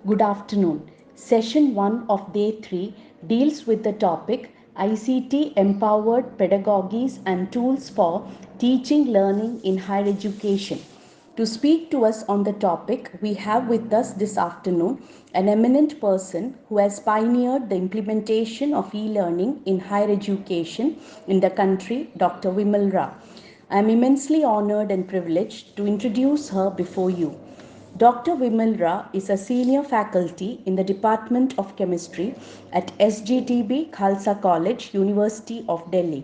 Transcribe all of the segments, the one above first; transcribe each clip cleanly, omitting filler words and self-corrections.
Good afternoon. Session 1 of Day 3 deals with the topic ICT Empowered Pedagogies and Tools for Teaching Learning in Higher Education. To speak to us on the topic, we have with us this afternoon an eminent person who has pioneered the implementation of e-learning in higher education in the country, Dr. Vimal Rao. I am immensely honored and privileged to introduce her before you. Dr. Vimal Rao is a senior faculty in the Department of Chemistry at SGTB Khalsa College, University of Delhi.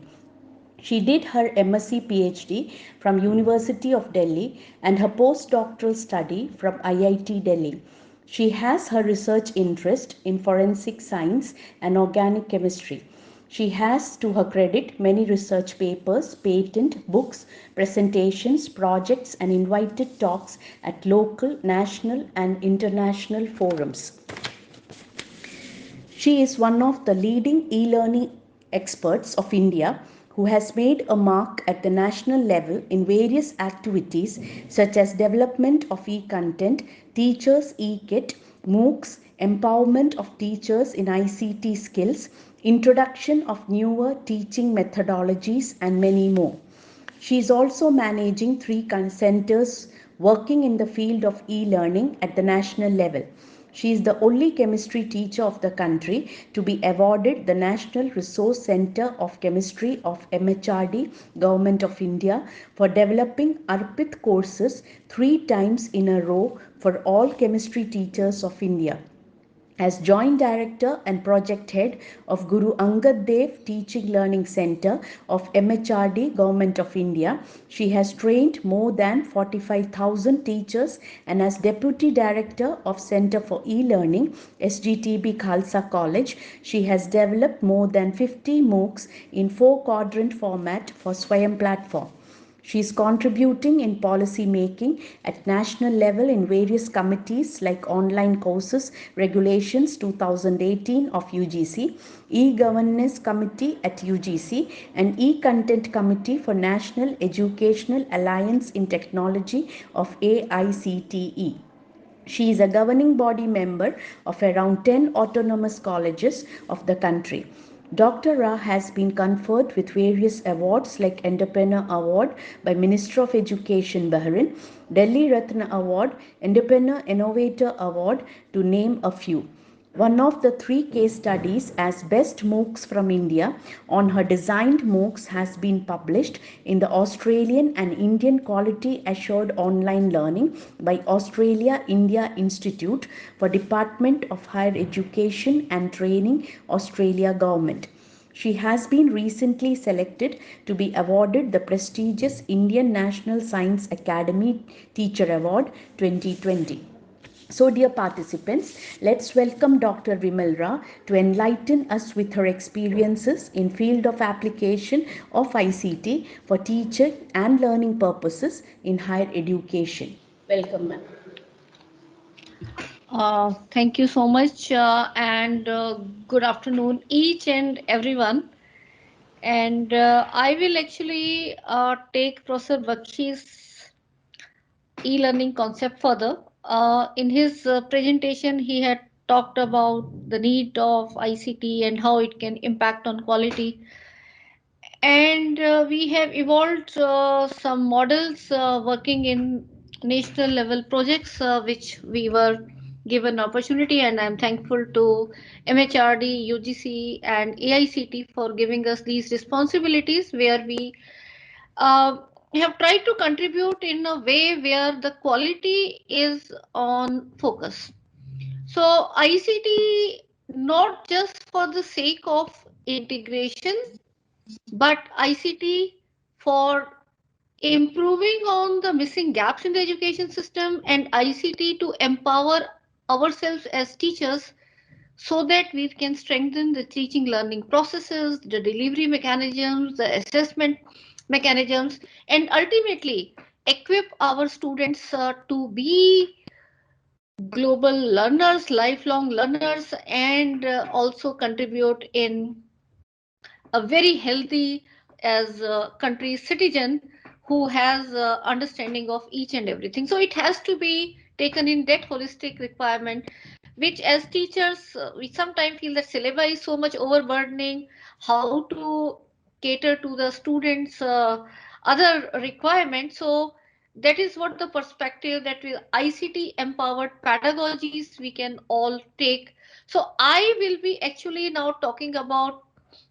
She did her MSc PhD from University of Delhi and her postdoctoral study from IIT Delhi. She has her research interest in forensic science and organic chemistry. She has, to her credit, many research papers, patent, books, presentations, projects, and invited talks at local, national, and international forums. She is one of the leading e-learning experts of India who has made a mark at the national level in various activities such as development of e-content, teachers e-kit, MOOCs, empowerment of teachers in ICT skills, introduction of newer teaching methodologies, and many more. She is also managing three centers working in the field of e-learning at the national level. She is the only chemistry teacher of the country to be awarded the National Resource Center of Chemistry of MHRD, Government of India, for developing ARPIT courses 3 times in a row for all chemistry teachers of India. As Joint Director and Project Head of Guru Angad Dev Teaching Learning Center of MHRD, Government of India, she has trained more than 45,000 teachers, and as Deputy Director of Center for E-Learning, SGTB Khalsa College, she has developed more than 50 MOOCs in 4-quadrant format for Swayam platform. She is contributing in policy making at national level in various committees like Online Courses Regulations 2018 of UGC, E-Governance Committee at UGC, and E-Content Committee for National Educational Alliance in Technology of AICTE. She is a governing body member of around 10 autonomous colleges of the country. Dr. Rao has been conferred with various awards like Entrepreneur Award by Minister of Education Bahrain, Delhi Ratna Award, Entrepreneur Innovator Award, to name a few. One of the 3 case studies as Best MOOCs from India on her designed MOOCs has been published in the Australian and Indian Quality Assured Online Learning by Australia India Institute for Department of Higher Education and Training, Australia Government. She has been recently selected to be awarded the prestigious Indian National Science Academy Teacher Award 2020. So, dear participants, let's welcome Dr. Vimal Rao to enlighten us with her experiences in field of application of ICT for teaching and learning purposes in higher education. Welcome, ma'am. Thank you so much, and good afternoon, each and everyone. And I will actually take Professor Bakshi's e-learning concept further. In his presentation, he had talked about the need of ICT and how it can impact on quality. And we have evolved some models working in national level projects, which we were given opportunity, and I'm thankful to MHRD, UGC, and AICT for giving us these responsibilities, where uh, we have tried to contribute in a way where the quality is on focus. So ICT, not just for the sake of integration, but ICT for improving on the missing gaps in the education system, and ICT to empower ourselves as teachers so that we can strengthen the teaching learning processes, the delivery mechanisms, the assessment mechanisms, and ultimately equip our students to be global learners, lifelong learners, and also contribute in a very healthy as a country citizen who has understanding of each and everything. So it has to be taken in that holistic requirement, which as teachers, we sometimes feel that syllabi is so much overburdening, how to cater to the students' other requirements. So that is what the perspective that with ICT empowered pedagogies we can all take. So I will be actually now talking about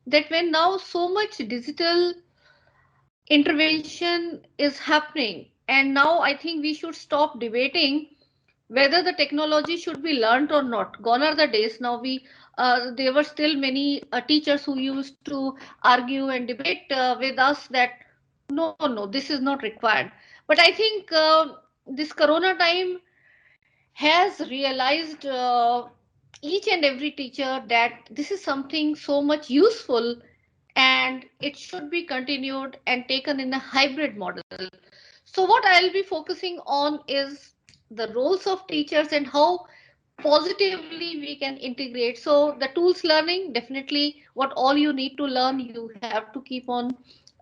that when now so much digital intervention is happening, and now I think we should stop debating whether the technology should be learnt or not. Gone are the days. Now we there were still many teachers who used to argue and debate with us that no, this is not required. But I think this corona time has realized each and every teacher that this is something so much useful, and it should be continued and taken in a hybrid model. So what I'll be focusing on is the roles of teachers and how positively we can integrate. So the tools learning, definitely what all you need to learn, you have to keep on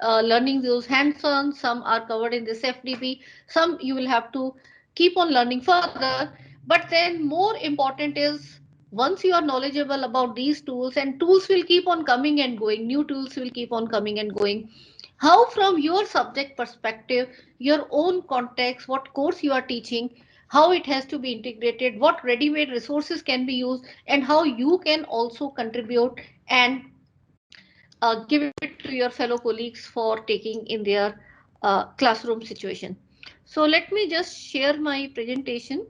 learning those hands-on. Some are covered in this FDB, some you will have to keep on learning further. But then more important is, once you are knowledgeable about these tools, and tools will keep on coming and going, new tools will keep on coming and going, how from your subject perspective, your own context, what course you are teaching, how it has to be integrated, what ready-made resources can be used, and how you can also contribute and give it to your fellow colleagues for taking in their classroom situation. So let me just share my presentation.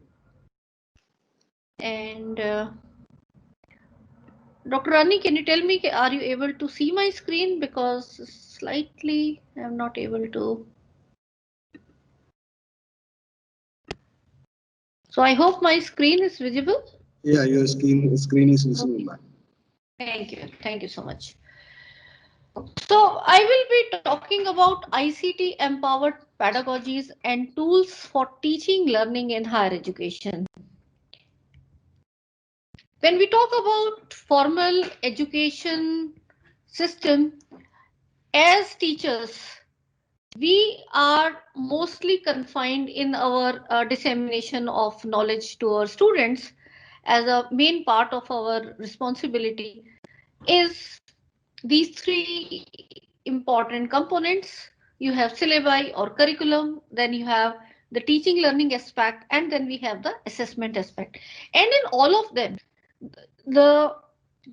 And Dr. Rani, can you tell me, are you able to see my screen? Because slightly I'm not able to. So I hope my screen is visible. Yeah, your screen is visible. Okay. Thank you. Thank you so much. So I will be talking about ICT empowered pedagogies and tools for teaching learning in higher education. When we talk about formal education system, as teachers, we are mostly confined in our dissemination of knowledge to our students as a main part of our responsibility is these three important components. You have syllabi or curriculum, then you have the teaching learning aspect, and then we have the assessment aspect. And in all of them, the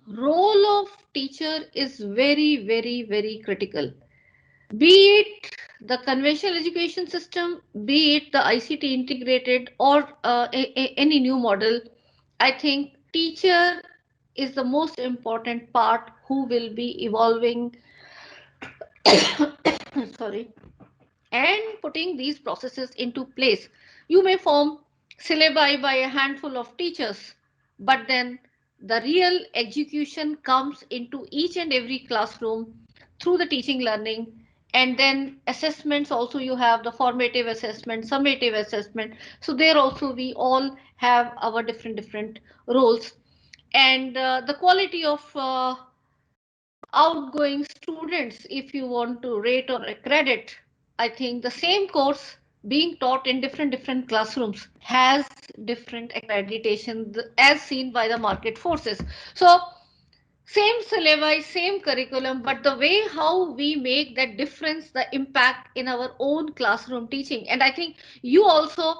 role of teacher is very critical. Be it the conventional education system, be it the ICT integrated, or any new model, I think teacher is the most important part who will be evolving sorry, and putting these processes into place. You may form syllabi by a handful of teachers, but then the real execution comes into each and every classroom through the teaching learning. And then assessments also, you have the formative assessment, summative assessment. So there also we all have our different roles. And the quality of outgoing students, if you want to rate or accredit, I think the same course being taught in different classrooms has different accreditation as seen by the market forces. So same syllabi, same curriculum, but the way how we make that difference, the impact in our own classroom teaching. And I think you also,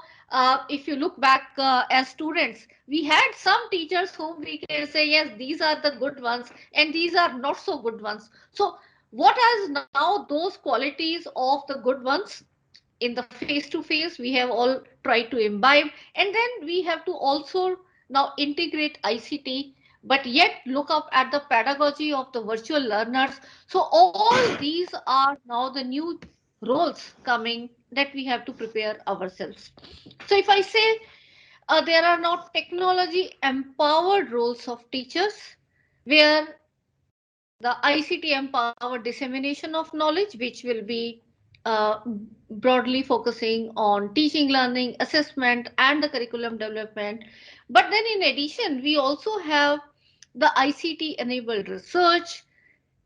if you look back as students, we had some teachers whom we can say, yes, these are the good ones and these are not so good ones. So what has now those qualities of the good ones in the face to face we have all tried to imbibe, and then we have to also now integrate ICT, but yet look up at the pedagogy of the virtual learners. So all these are now the new roles coming that we have to prepare ourselves. So if I say there are now technology empowered roles of teachers, where the ICT empowered dissemination of knowledge, which will be uh, broadly focusing on teaching, learning, assessment, and the curriculum development. But then, in addition, we also have the ICT enabled research,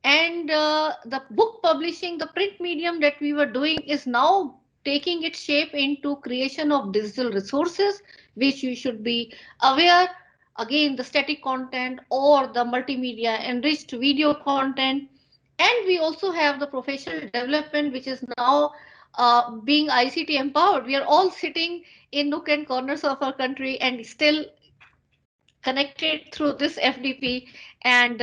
and the book publishing, the print medium that we were doing is now taking its shape into creation of digital resources, which you should be aware. again the static content or the multimedia enriched video content. And we also have the professional development, which is now being ICT empowered. We are all sitting in nook and corners of our country and still connected through this FDP, and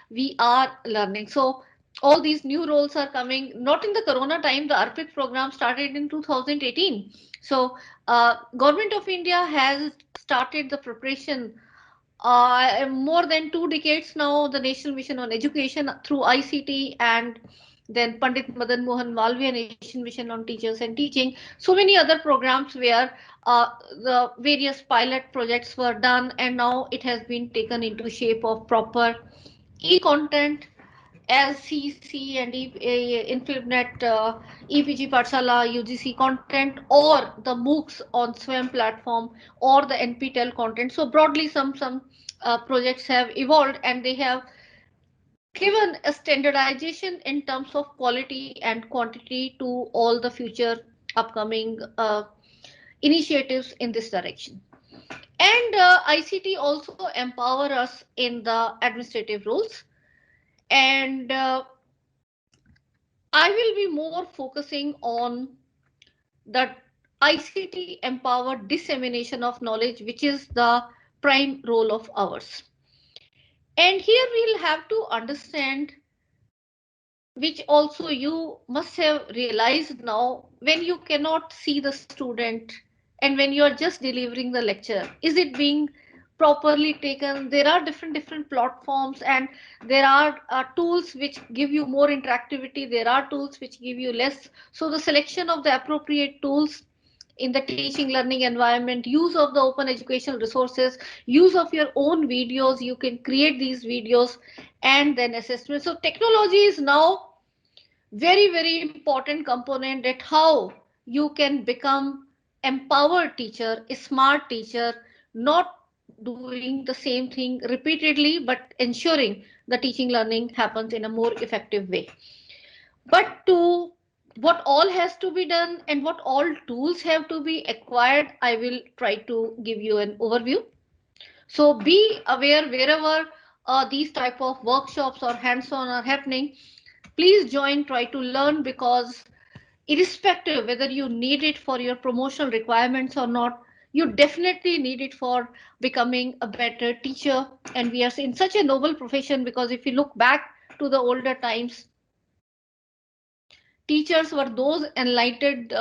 we are learning. So all these new roles are coming, not in the corona time. The ARPIT program started in 2018. So Government of India has started the preparation more than 2 decades now, the National Mission on Education through ICT, and then Pandit Madan Mohan Malviya Nation Mission on Teachers and Teaching. So many other programs where the various pilot projects were done, and now it has been taken into shape of proper e-content, LCC and InfibNet, EPG Pathshala, UGC content, or the MOOCs on SWAYAM platform, or the NPTEL content. So broadly, some projects have evolved, and they have given a standardization in terms of quality and quantity to all the future upcoming initiatives in this direction. And ICT also empower us in the administrative roles. And I will be more focusing on the ICT empowered dissemination of knowledge, which is the prime role of ours. And here we'll have to understand, which also you must have realized now, when you cannot see the student and when you are just delivering the lecture, is it being properly taken? There are different platforms, and there are tools which give you more interactivity, there are tools which give you less. So the selection of the appropriate tools in the teaching learning environment, use of the open educational resources, use of your own videos, you can create these videos, and then assessment. So technology is now very important component, that how you can become empowered teacher, a smart teacher, not doing the same thing repeatedly, but ensuring the teaching learning happens in a more effective way. But to what all has to be done and what all tools have to be acquired, I will try to give you an overview. So be aware wherever these type of workshops or hands-on are happening, please join, try to learn, because irrespective whether you need it for your promotional requirements or not, you definitely need it for becoming a better teacher. And we are in such a noble profession, because if you look back to the older times, teachers were those enlightened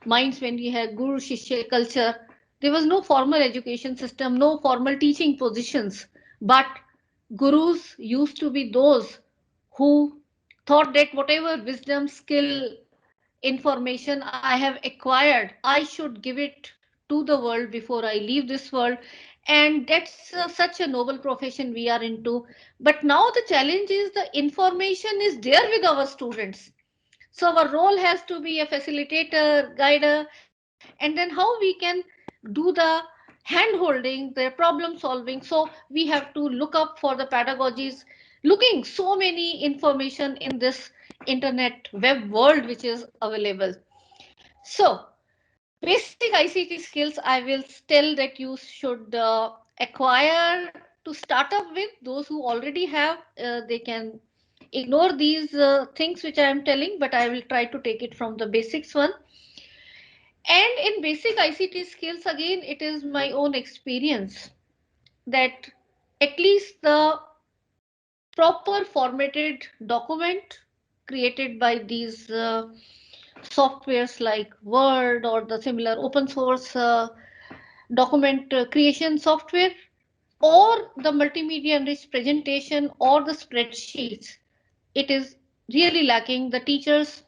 minds. When we had Guru Shishya culture, there was no formal education system, no formal teaching positions, but gurus used to be those who thought that whatever wisdom, skill, information I have acquired, I should give it to the world before I leave this world. And that's such a noble profession we are into. But now the challenge is the information is there with our students. So our role has to be a facilitator, guider, and then how we can do the hand holding, the problem solving. So we have to look up for the pedagogies, looking so many information in this internet web world which is available. So basic ICT skills, I will tell that you should acquire to start up with. Those who already have, they can ignore these things which I am telling, but I will try to take it from the basics one. And in basic ICT skills, again, it is my own experience that at least the proper formatted document created by these softwares like Word or the similar open source document creation software, or the multimedia enriched presentation or the spreadsheets, it is really lacking. The teachers,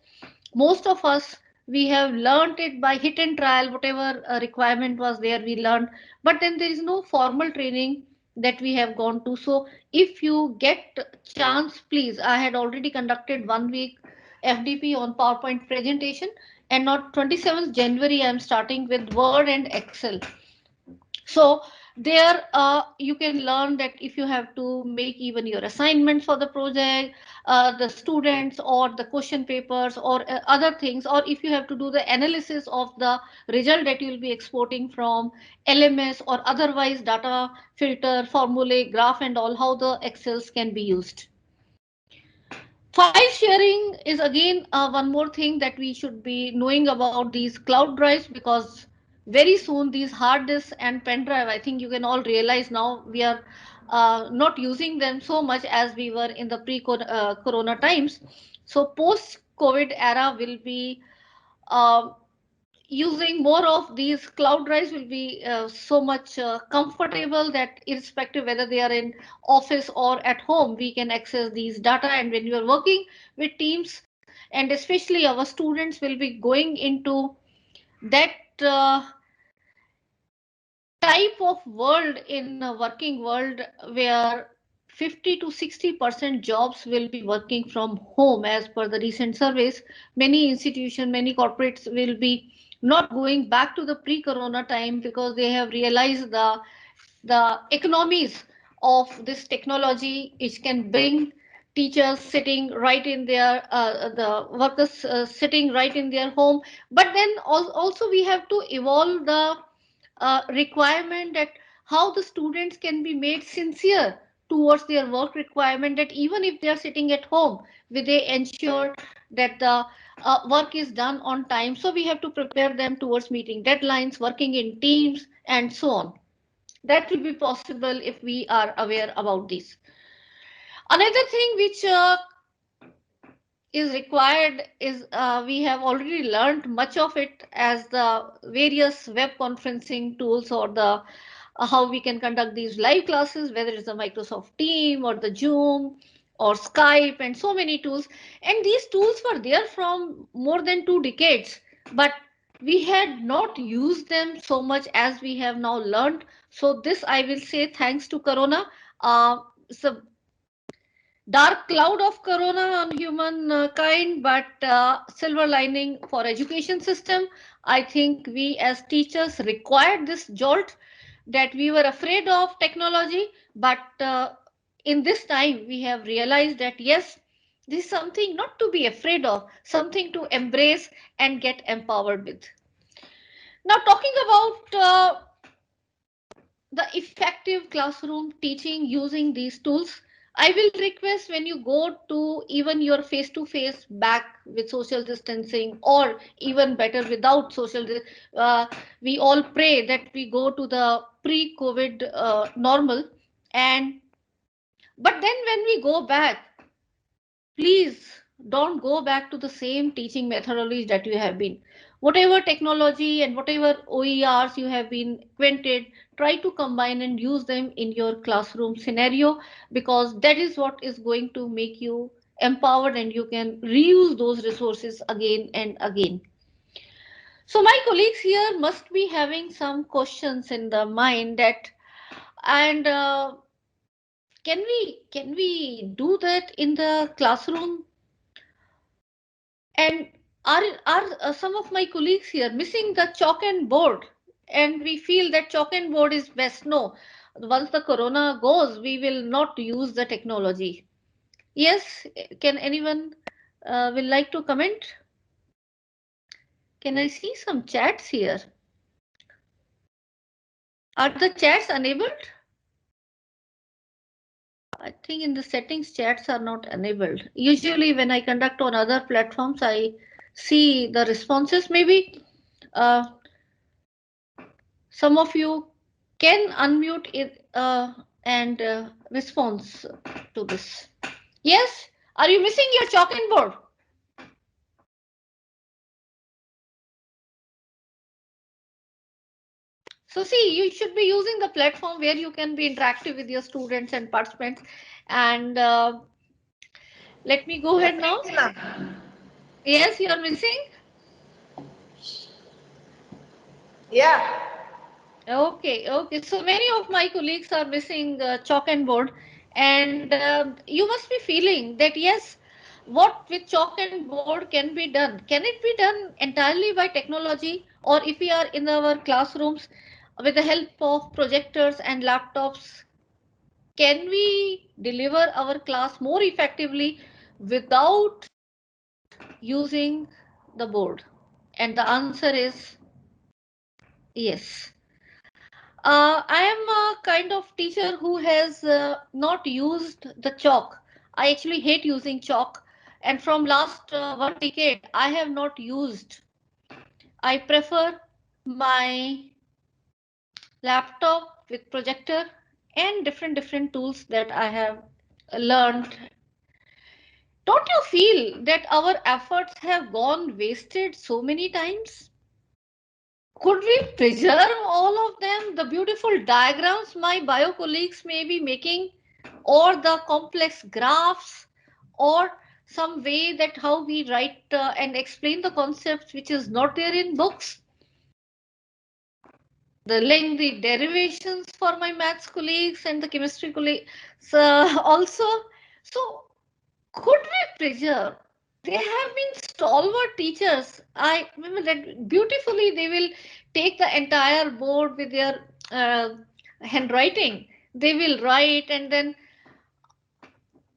most of us, we have learned it by hit and trial, whatever requirement was there we learned, but then there is no formal training that we have gone to. So if you get chance, please, I had already conducted 1 week FDP on PowerPoint presentation, and on 27th January I'm starting with Word and Excel. So There you can learn that if you have to make even your assignments for the project, the students or the question papers or other things, or if you have to do the analysis of the result that you will be exporting from LMS or otherwise data filter formulae graph and all, how the excels can be used. File sharing is again one more thing that we should be knowing about these cloud drives, because very soon these hard disks and pen drive, I think you can all realize now we are not using them so much as we were in the pre-corona times. So post-COVID era will be uh, using more of these cloud drives will be so much comfortable that irrespective whether they are in office or at home, we can access these data. And when you are working with teams, and especially our students will be going into that type of world in a working world where 50 to 60% jobs will be working from home as per the recent surveys. Many institutions, many corporates will be not going back to the pre-corona time because they have realized the economies of this technology which can bring teachers sitting right in their the workers sitting right in their home. But then also we have to evolve the requirement that how the students can be made sincere towards their work requirement, that even if they are sitting at home, will they ensure that the work is done on time. So we have to prepare them towards meeting deadlines, working in teams and so on. That will be possible if we are aware about this. Another thing which is required is we have already learned much of it as the various web conferencing tools or the how we can conduct these live classes, whether it's the Microsoft Team or the Zoom or Skype and so many tools. And these tools were there from more than 2 decades, but we had not used them so much as we have now learned. So this I will say thanks to Corona. So dark cloud of corona on humankind, but silver lining for education system. I think we as teachers required this jolt, that we were afraid of technology, but in this time we have realized that yes, this is something not to be afraid of, something to embrace and get empowered with. Now talking about the effective classroom teaching using these tools, I will request when you go to even your face to face back with social distancing, or even better without uh, we all pray that we go to the pre COVID normal. And but then when we go back, please don't go back to the same teaching methodology that you have been. Whatever technology and whatever OERs you have been acquainted, try to combine and use them in your classroom scenario, because that is what is going to make you empowered and you can reuse those resources again and again. So my colleagues here must be having some questions in the mind that, and can we do that in the classroom? And are some of my colleagues here missing the chalk and board? And we feel that chalk and board is best. No, once the corona goes, we will not use the technology. Yes, can anyone will like to comment? Can I see some chats here? Are the chats enabled? I think in the settings, chats are not enabled. Usually, when I conduct on other platforms, I see the responses. Maybe uh, some of you can unmute it and response to this. Yes? Are you missing your chalk and board? So see, you should be using the platform where you can be interactive with your students and participants. And let me go ahead now. Yes, you are missing? Yeah. Okay, okay. So many of my colleagues are missing chalk and board, and you must be feeling that yes, what with chalk and board can be done? Can it be done entirely by technology, or if we are in our classrooms? with the help of projectors and laptops, can we deliver our class more effectively without using the board? And the answer is yes. I am a kind of teacher who has not used the chalk. I actually hate using chalk, and from last 1 decade, I have not used. I prefer my laptop with projector and different tools that I have learned. Don't you feel that our efforts have gone wasted so many times? Could we preserve all of them? The beautiful diagrams my bio colleagues may be making, or the complex graphs, or some way that how we write and explain the concepts which is not there in books. The lengthy derivations for my maths colleagues and the chemistry colleagues also. So could we preserve? They have been stalwart teachers. I remember that beautifully they will take the entire board with their uh, handwriting. They will write and then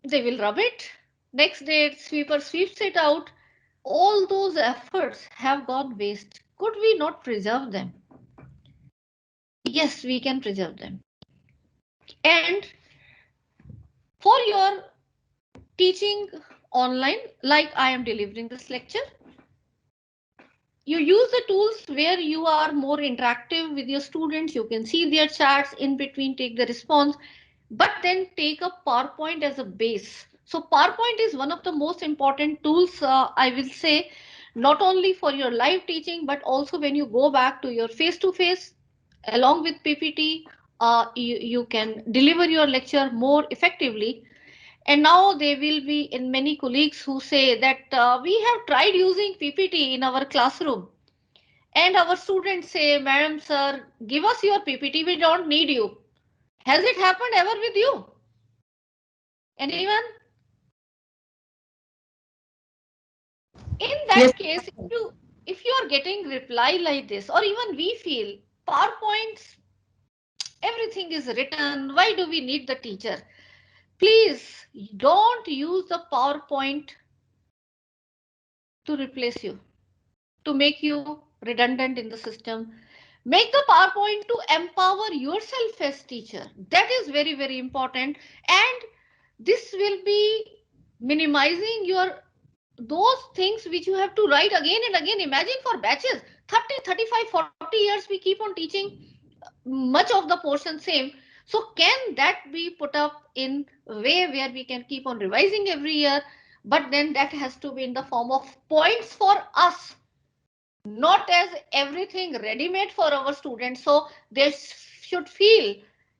they will rub it. Next day, sweeper sweeps it out. All those efforts have gone waste. Could we not preserve them? Yes, we can preserve them. And for your teaching online, like I am delivering this lecture, you use the tools where you are more interactive with your students. You can see their chats in between, take the response, but then take a PowerPoint as a base. So PowerPoint is one of the most important tools, I will say, not only for your live teaching, but also when you go back to your face-to-face along with PPT, you can deliver your lecture more effectively. And now there will be in many colleagues who say that we have tried using PPT in our classroom. And our students say, Madam, sir, give us your PPT, we don't need you. Has it happened ever with you? Anyone? In that case, if you are getting reply like this, or even we feel PowerPoints, everything is written, why do we need the teacher? Please don't use the PowerPoint to replace you, to make you redundant in the system. Make the PowerPoint to empower yourself as teacher. That is very important. And this will be minimizing your those things which you have to write again and again. Imagine for batches 30, 35, 40 years we keep on teaching much of the portion same. So can that be put up in a way where we can keep on revising every year? But then that has to be in the form of points for us, not as everything ready-made for our students. So they should feel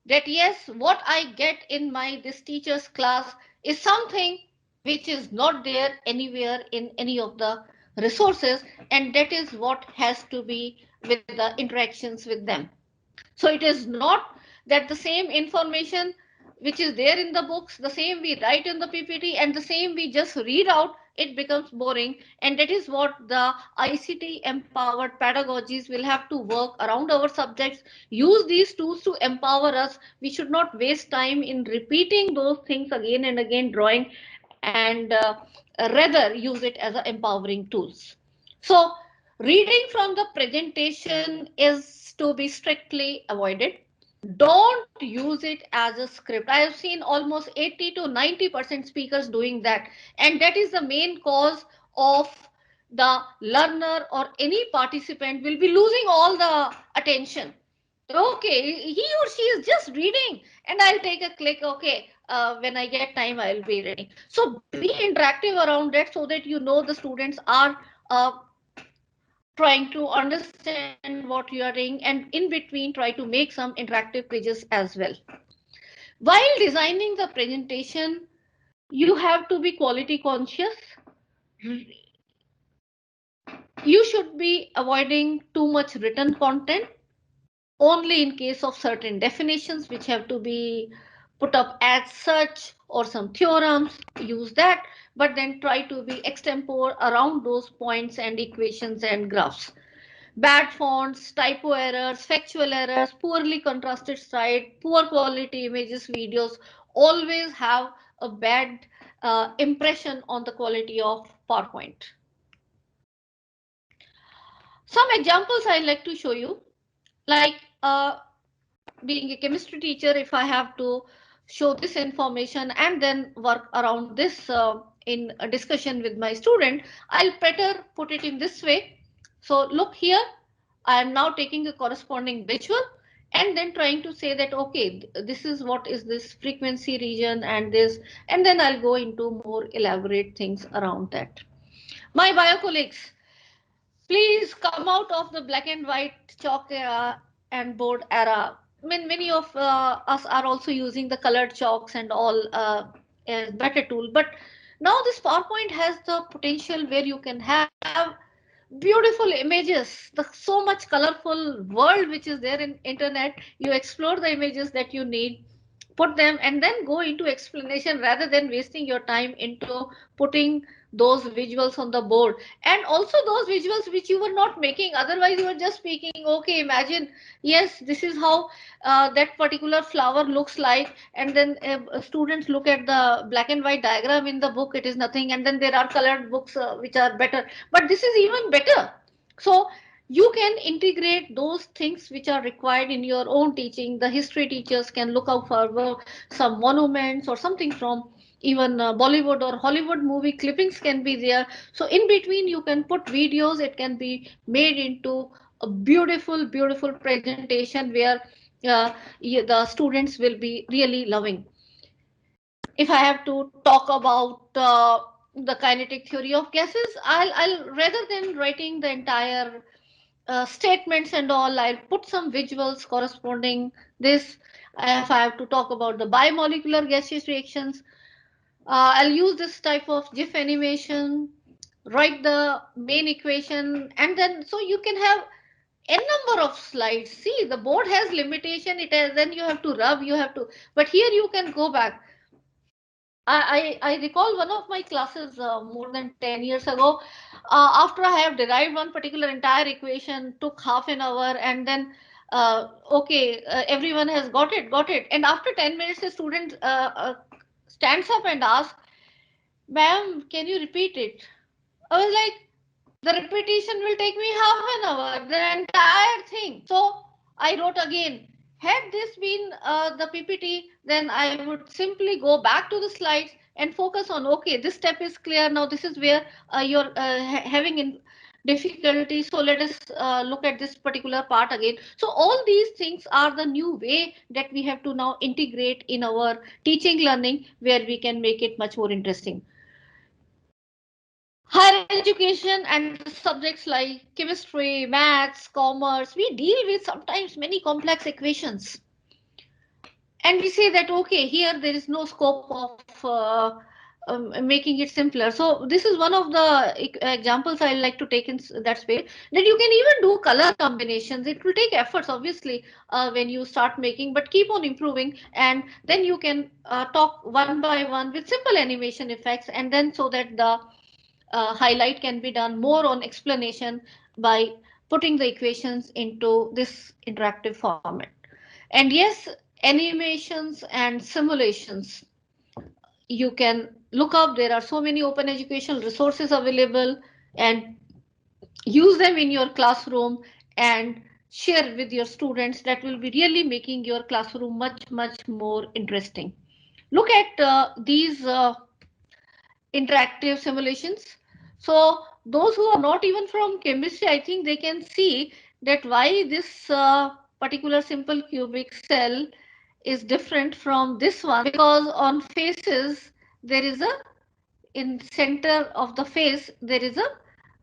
that yes, what I get in my this teacher's class is something which is not there anywhere in any of the resources, and that is what has to be with the interactions with them. So it is not that the same information which is there in the books, the same we write in the PPT and the same we just read out, it becomes boring. And that is what the ICT empowered pedagogies will have to work around our subjects. Use these tools to empower us. We should not waste time in repeating those things again and again, drawing, and rather use it as a empowering tools. So reading from the presentation is to be strictly avoided. Don't use it as a script. I have seen almost 80 to 90% speakers doing that. And that is the main cause of the learner or any participant will be losing all the attention. Okay, he or she is just reading and I'll take a click. Okay, when I get time, I'll be reading. So be interactive around that so that you know the students are trying to understand what you are doing, and in between try to make some interactive pages as well. While designing the presentation, you have to be quality conscious. You should be avoiding too much written content. Only in case of certain definitions which have to be put up as such, or some theorems, use that, but then try to be extempore around those points and equations and graphs. bad fonts, typo errors, factual errors, poorly contrasted slide, poor quality images, videos always have a bad impression on the quality of PowerPoint. Some examples I'd like to show you, like being a chemistry teacher, if I have to show this information and then work around this in a discussion with my student, I'll better put it in this way. So look here, I am now taking a corresponding visual and then trying to say that, okay, this is what is this frequency region and this, and then I'll go into more elaborate things around that. My bio colleagues, please come out of the black and white chalk and board era. I mean, many of us are also using the colored chalks and all as better tool. But now this PowerPoint has the potential where you can have beautiful images, the so much colorful world which is there in internet. You explore the images that you need, put them, and then go into explanation rather than wasting your time into putting those visuals on the board, and also those visuals which you were not making, otherwise you were just speaking, okay, imagine, yes, this is how that particular flower looks like, and then students look at the black and white diagram in the book, it is nothing, and then there are colored books which are better, but this is even better. So you can integrate those things which are required in your own teaching. The history teachers can look out for some monuments or something from even Bollywood or Hollywood movie clippings can be there. So in between you can put videos, it can be made into a beautiful, beautiful presentation where the students will be really loving. If I have to talk about the kinetic theory of gases, I'll rather than writing the entire statements and all, I'll put some visuals corresponding this. If I have to talk about the bimolecular gaseous reactions, I'll use this type of GIF animation, write the main equation, and then so you can have n number of slides. See, the board has limitation. It has, then you have to rub, you have to, but here you can go back. I recall one of my classes more than 10 years ago. After I have derived one particular entire equation, took half an hour, and then okay, everyone has got it. And after 10 minutes, the student stands up and asks, "Ma'am, can you repeat it?" I was like, the repetition will take me half an hour, the entire thing. So I wrote again. Had this been the PPT, then I would simply go back to the slides and focus on, okay, this step is clear. Now this is where you're having in difficulty. So let us look at this particular part again. So all these things are the new way that we have to now integrate in our teaching learning, where we can make it much more interesting. Higher education and subjects like chemistry, maths, commerce, we deal with sometimes many complex equations. And we say that, okay, here there is no scope of making it simpler. So this is one of the examples I like to take in that space, that you can even do color combinations. It will take efforts, obviously, when you start making, but keep on improving. And then you can talk one by one with simple animation effects, and then so that the highlight can be done more on explanation by putting the equations into this interactive format. And yes, animations and simulations, you can look up. There are so many open educational resources available, and use them in your classroom and share with your students. That will be really making your classroom much, much more interesting. Look at these interactive simulations. So those who are not even from chemistry, I think they can see that why this particular simple cubic cell is different from this one, because on faces there is a, in center of the face there is a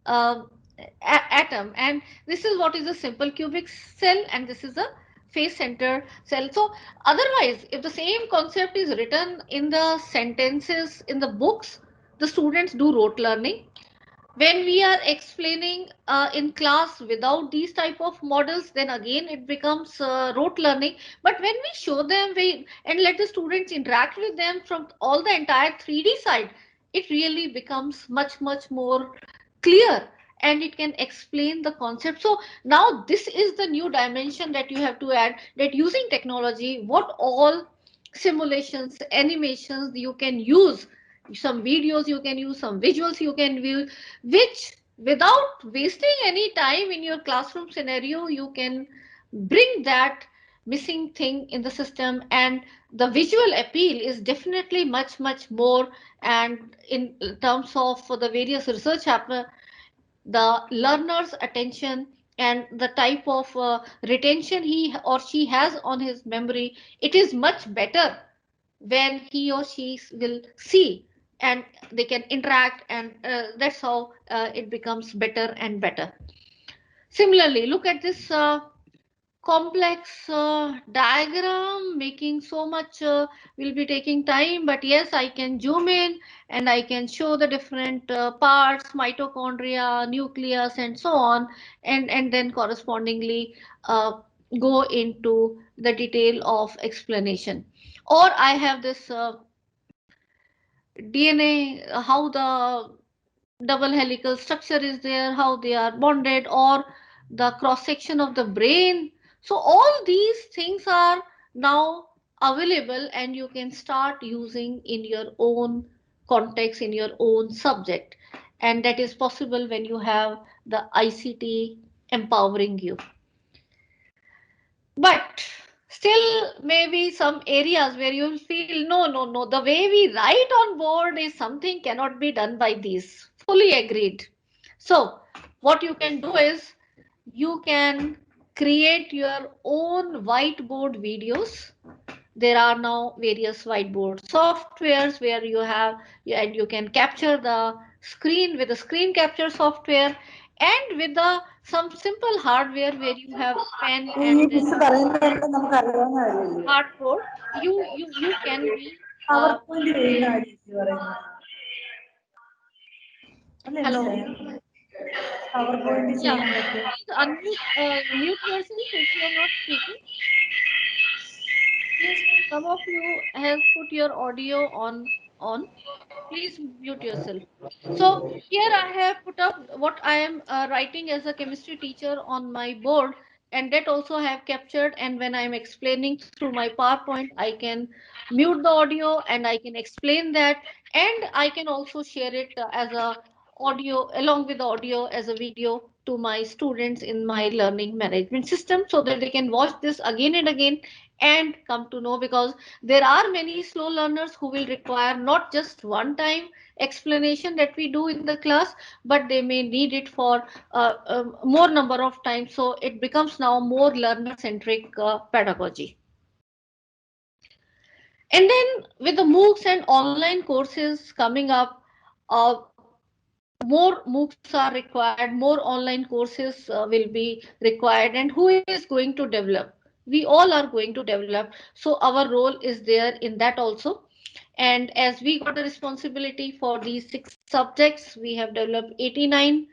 uh, atom, and this is what is a simple cubic cell, and this is a face center cell. So otherwise, if the same concept is written in the sentences in the books, the students do rote learning. When we are explaining in class without these type of models, then again it becomes rote learning. But when we show them, and let the students interact with them from all the entire 3D side, it really becomes much, much more clear, and it can explain the concept. So now this is the new dimension that you have to add, that using technology, what all simulations, animations you can use, some videos you can use, some visuals you can view, which without wasting any time in your classroom scenario, you can bring that missing thing in the system. And the visual appeal is definitely much more, and in terms of the various research happen, the learner's attention and the type of retention he or she has on his memory, it is much better when he or she will see and they can interact, and that's how it becomes better and better. Similarly, look at this complex diagram, making so much will be taking time, but yes, I can zoom in and I can show the different parts, mitochondria, nucleus, and so on, and then correspondingly go into the detail of explanation. Or I have this DNA, how the double helical structure is there, how they are bonded, or the cross section of the brain. So all these things are now available, and you can start using in your own context, in your own subject. And that is possible when you have the ICT empowering you. But still, maybe some areas where you'll feel, no, the way we write on board is something cannot be done by these. Fully agreed. So what you can do is you can create your own whiteboard videos. There are now various whiteboard softwares where you have, and you can capture the screen with the screen capture software, and with the some simple hardware where you have pen and hardboard, you can be hello. Yeah, please mute yourself if you are not speaking. Yes, some of you have put your audio on. Please mute yourself. So here I have put up what I am writing as a chemistry teacher on my board, and that also I have captured. And when I am explaining through my PowerPoint, I can mute the audio and I can explain that, and I can also share it as a audio along with the audio as a video to my students in my learning management system, so that they can watch this again and again and come to know, because there are many slow learners who will require not just one time explanation that we do in the class, but they may need it for more number of times. So it becomes now more learner centric pedagogy. And then with the MOOCs and online courses coming up, more MOOCs are required, more online courses will be required, and who is going to develop? We all are going to develop. So our role is there in that also. And as we got the responsibility for these 6 subjects, we have developed 89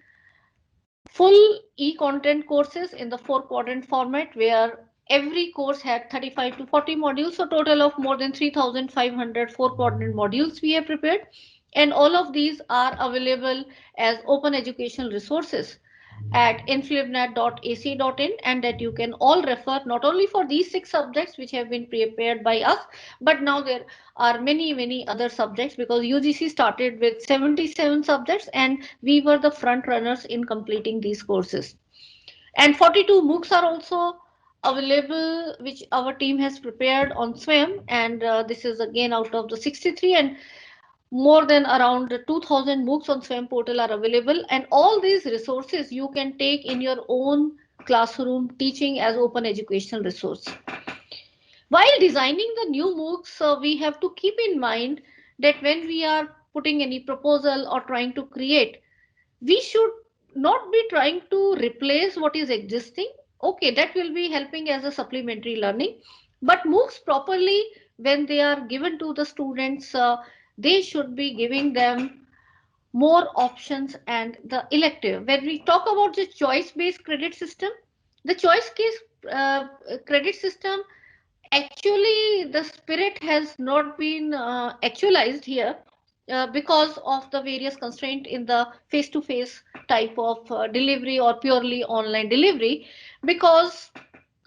full e-content courses in the 4-quadrant format, where every course had 35 to 40 modules, so total of more than 3,500 4-quadrant modules we have prepared. And all of these are available as open educational resources at inflibnet.ac.in, and that you can all refer not only for these 6 subjects which have been prepared by us, but now there are many other subjects, because UGC started with 77 subjects and we were the front runners in completing these courses. And 42 MOOCs are also available, which our team has prepared on SWAYAM, and this is again out of the 63, and more than around 2000 MOOCs on SWAYAM portal are available, and all these resources you can take in your own classroom teaching as open educational resource. While designing the new MOOCs, we have to keep in mind that when we are putting any proposal or trying to create, we should not be trying to replace what is existing. Okay, that will be helping as a supplementary learning, but MOOCs properly, when they are given to the students, they should be giving them more options and the elective. When we talk about the choice based credit system, the choice case credit system, actually the spirit has not been actualized here. because of the various constraint in the face-to-face type of delivery or purely online delivery, because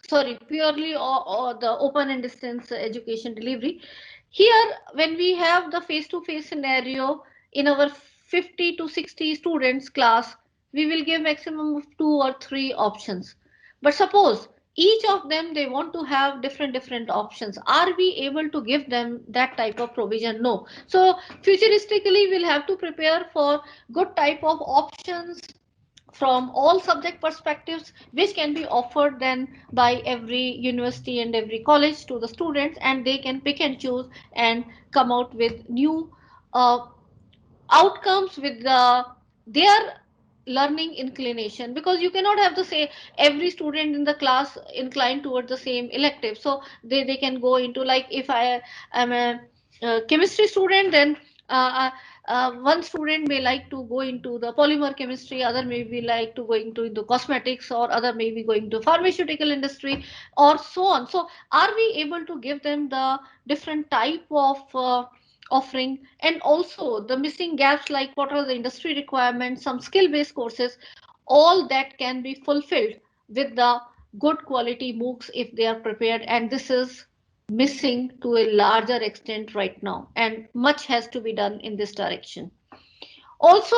sorry, purely or the open and distance education delivery. Here, when we have the face-to-face scenario in our 50 to 60 students class, we will give maximum of 2 or 3 options. But suppose each of them they want to have different options. Are we able to give them that type of provision? No. So futuristically, we'll have to prepare for good type of options from all subject perspectives, which can be offered then by every university and every college to the students, and they can pick and choose and come out with new uh, outcomes with their learning inclination, because you cannot have to say every student in the class inclined towards the same elective. So they can go into, like, if I am a chemistry student, then one student may like to go into the polymer chemistry, other may be like to going to into cosmetics, or other may be going to pharmaceutical industry, or so on. So are we able to give them the different type of offering, and also the missing gaps, like what are the industry requirements, some skill based courses, all that can be fulfilled with the good quality MOOCs if they are prepared, and this is missing to a larger extent right now, and much has to be done in this direction. Also,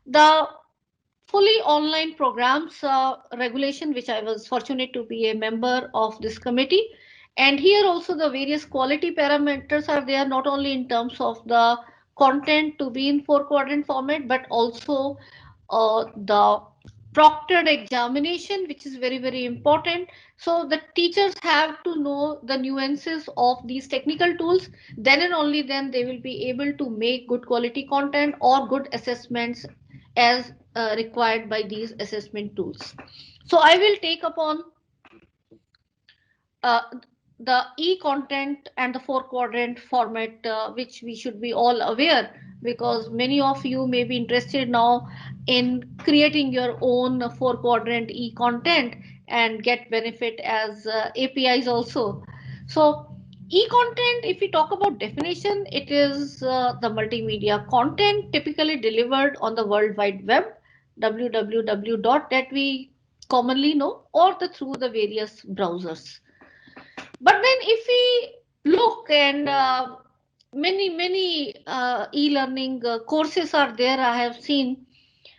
the fully online programs regulation, which I was fortunate to be a member of this committee. And here also the various quality parameters are there, not only in terms of the content to be in 4 quadrant format, but also the proctored examination, which is very important. So the teachers have to know the nuances of these technical tools, then and only then they will be able to make good quality content or good assessments as required by these assessment tools. So I will take upon uh, the e-content and the 4 quadrant format, which we should be all aware, because many of you may be interested now in creating your own 4 quadrant e-content and get benefit as APIs also. So e-content, if we talk about definition, it is the multimedia content typically delivered on the World Wide Web, www dot, that we commonly know, or through the various browsers. But then if we look, and many e-learning courses are there, I have seen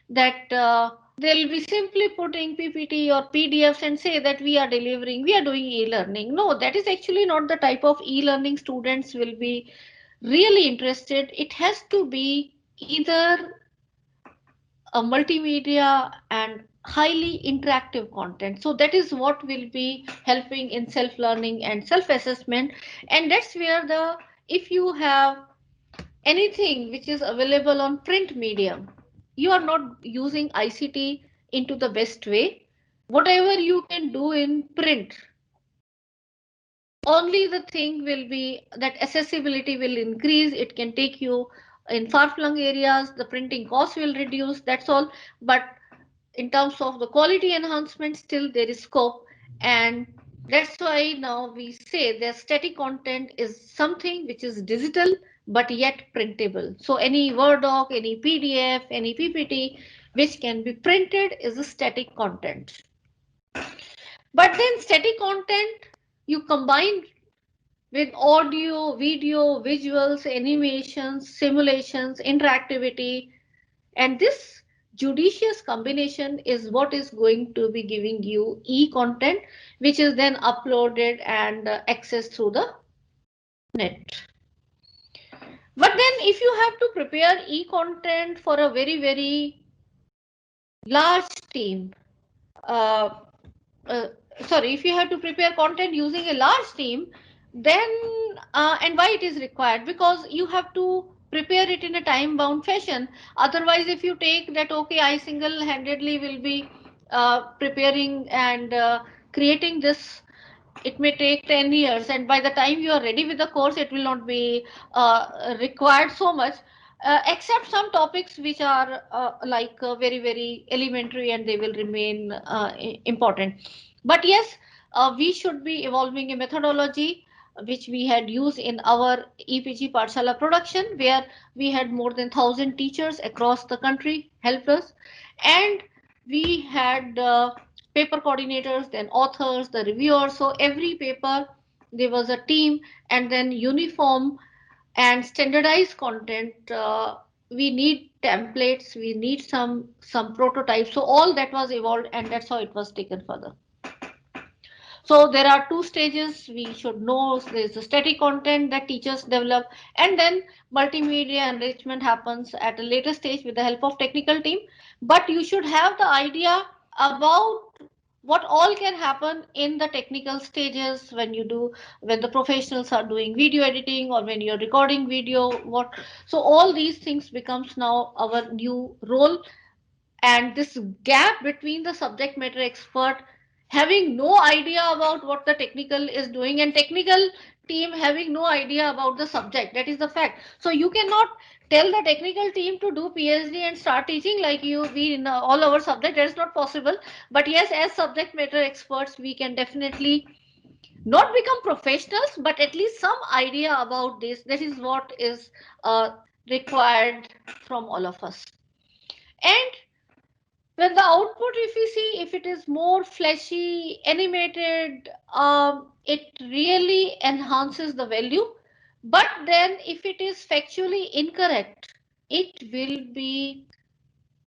that they'll be simply putting PPT or PDFs and say that we are delivering, we are doing e-learning. No, that is actually not the type of e-learning students will be really interested. It has to be either a multimedia and highly interactive content. So that is what will be helping in self-learning and self-assessment. And that's where the, if you have anything which is available on print medium, you are not using ICT into the best way. Whatever you can do in print, only the thing will be that accessibility will increase. It can take you in far-flung areas, the printing cost will reduce, that's all. But in terms of the quality enhancement, still there is scope. And that's why now we say that static content is something which is digital but yet printable. So any Word doc, any PDF, any PPT which can be printed is a static content. But then static content you combine with audio, video, visuals, animations, simulations, interactivity, and this judicious combination is what is going to be giving you e-content, which is then uploaded and accessed through the net. But then if you have to prepare e-content for a very large team, uh, uh, sorry, if you have to prepare content using a large team, then and why it is required, because you have to prepare it in a time bound fashion. Otherwise, if you take that, okay, I single handedly will be preparing and creating this, it may take 10 years, and by the time you are ready with the course it will not be required so much, except some topics which are like very elementary, and they will remain important. But yes, we should be evolving a methodology which we had used in our EPG Pathshala production, where we had more than 1,000 teachers across the country helped us, and we had paper coordinators, then authors, the reviewers. So every paper there was a team, and then uniform and standardized content. We need templates, we need some prototypes. So all that was evolved, and that's how it was taken further. So there are two stages we should know. There's the static content that teachers develop, and then multimedia enrichment happens at a later stage with the help of technical team. But you should have the idea about what all can happen in the technical stages when the professionals are doing video editing or when you're recording video. So all these things becomes now our new role, and this gap between the subject matter expert having no idea about what the technical is doing and technical team having no idea about the subject, that is the fact. So you cannot tell the technical team to do PhD and start teaching like you we in all our subject. That is not possible. But yes, as subject matter experts we can definitely not become professionals, but at least some idea about this. That is what is required from all of us. And when the output, if we see, if it is more fleshy animated, it really enhances the value. But then if it is factually incorrect, it will be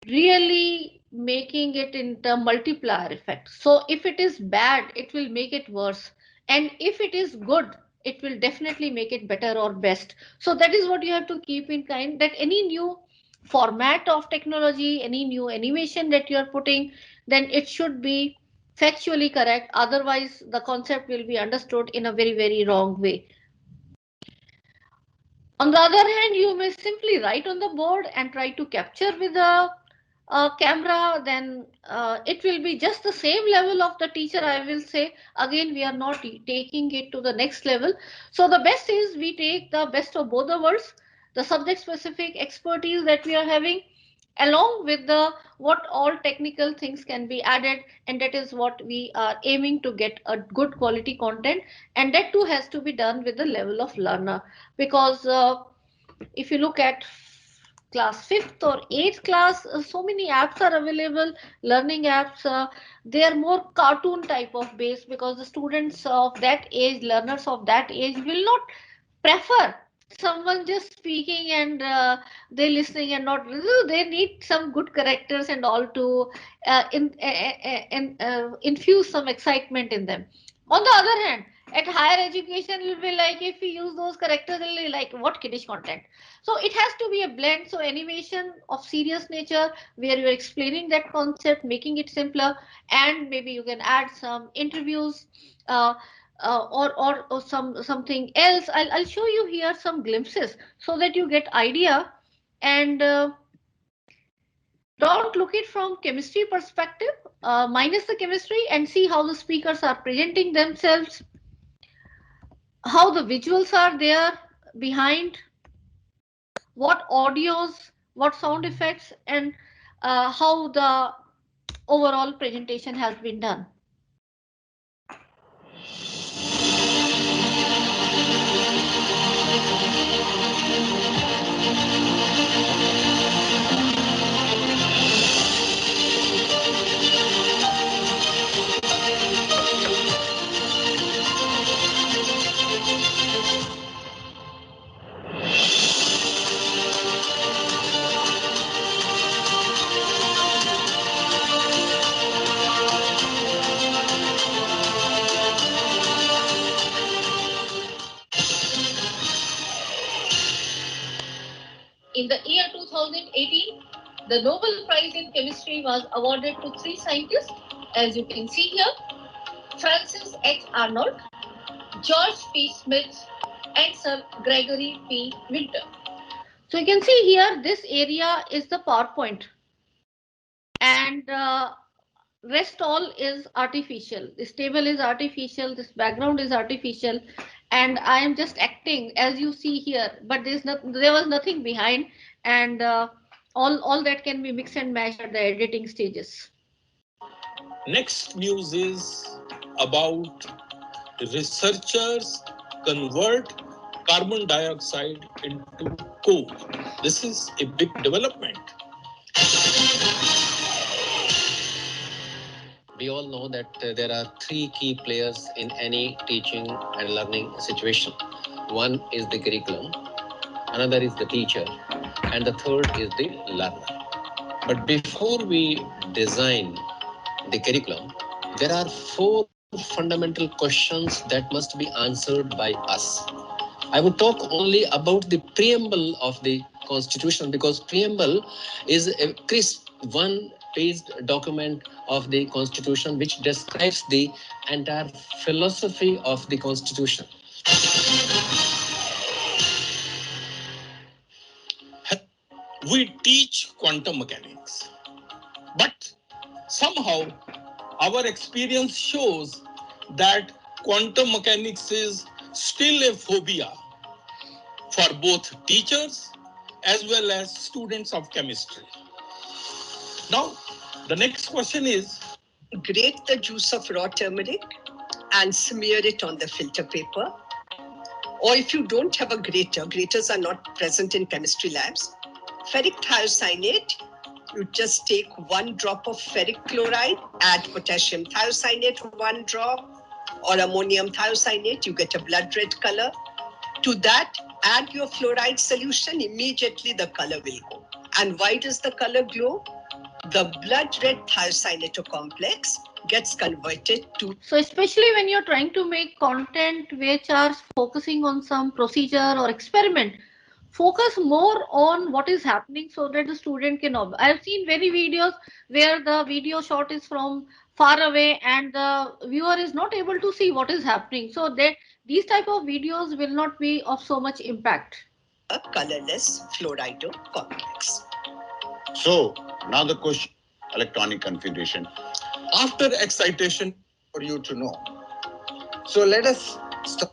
really making it in the multiplier effect. So if it is bad, it will make it worse, and if it is good, it will definitely make it better or best. So that is what you have to keep in mind, that any new format of technology, any new animation that you are putting, then it should be factually correct. Otherwise the concept will be understood in a very wrong way. On the other hand, you may simply write on the board and try to capture with a camera, then it will be just the same level of the teacher, I will say. Again, we are not taking it to the next level. So the best is we take the best of both the worlds, the subject specific expertise that we are having, along with the what all technical things can be added, and that is what we are aiming to get a good quality content. And that too has to be done with the level of learner, because if you look at class 5th or 8th class, so many apps are available, learning apps. They are more cartoon type of base, because the students of that age, learners of that age, will not prefer someone just speaking and they listening and not. They need some good characters and all to infuse some excitement in them. On the other hand, at higher education, it will be like if we use those characters, it will be like what kiddish content. So it has to be a blend. So animation of serious nature, where you're explaining that concept, making it simpler, and maybe you can add some interviews. Or something else. I'll show you here some glimpses so that you get idea, and don't look it from chemistry perspective, minus the chemistry, and see how the speakers are presenting themselves, how the visuals are there behind, what audios, what sound effects, and how the overall presentation has been done. In the year 2018, the Nobel Prize in Chemistry was awarded to 3 scientists, as you can see here: Francis H. Arnold, George P. Smith, and Sir Gregory P. Winter. So you can see here, this area is the PowerPoint, and rest all is artificial. This table is artificial, this background is artificial, and I am just acting as you see here, but there was nothing behind, and all that can be mixed and matched at the editing stages. Next news is about researchers convert carbon dioxide into coal. This is a big development. We all know that there are three key players in any teaching and learning situation. One is the curriculum, another is the teacher, and the third is the learner. But before we design the curriculum, there are four fundamental questions that must be answered by us. I would talk only about the preamble of the Constitution, because preamble is a crisp one-page document of the Constitution which describes the entire philosophy of the Constitution. We teach quantum mechanics, but somehow our experience shows that quantum mechanics is still a phobia for both teachers as well as students of chemistry. Now, the next question is, grate the juice of raw turmeric and smear it on the filter paper. Or if you don't have a grater, graters are not present in chemistry labs, ferric thiocyanate, you just take 1 drop of ferric chloride, add potassium thiocyanate 1 drop, or ammonium thiocyanate, you get a blood red color. To that, add your fluoride solution, immediately the color will go. And why does the color glow? The blood red thiocyanate complex gets converted to... So especially when you're trying to make content which are focusing on some procedure or experiment, focus more on what is happening so that the student can observe. I've seen many videos where the video shot is from far away and the viewer is not able to see what is happening. So these type of videos will not be of so much impact. A colorless fluorido complex. So now the question, electronic configuration. after excitation, For you to know. So let us start.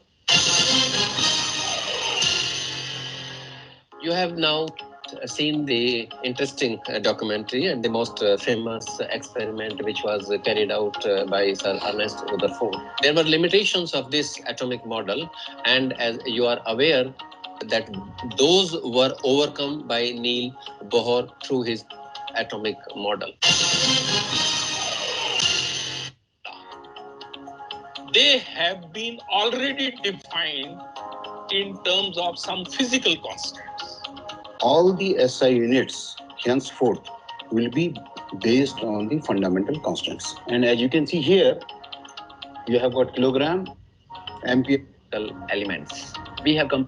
You have now seen the interesting documentary and the most famous experiment which was carried out by Sir Ernest Rutherford. There were limitations of this atomic model, and as you are aware that those were overcome by Niels Bohr through his atomic model. they have been already defined in terms of some physical constants. All the SI units henceforth will be based on the fundamental constants. And as you can see here, you have got kilogram, ampere Elements. We have come.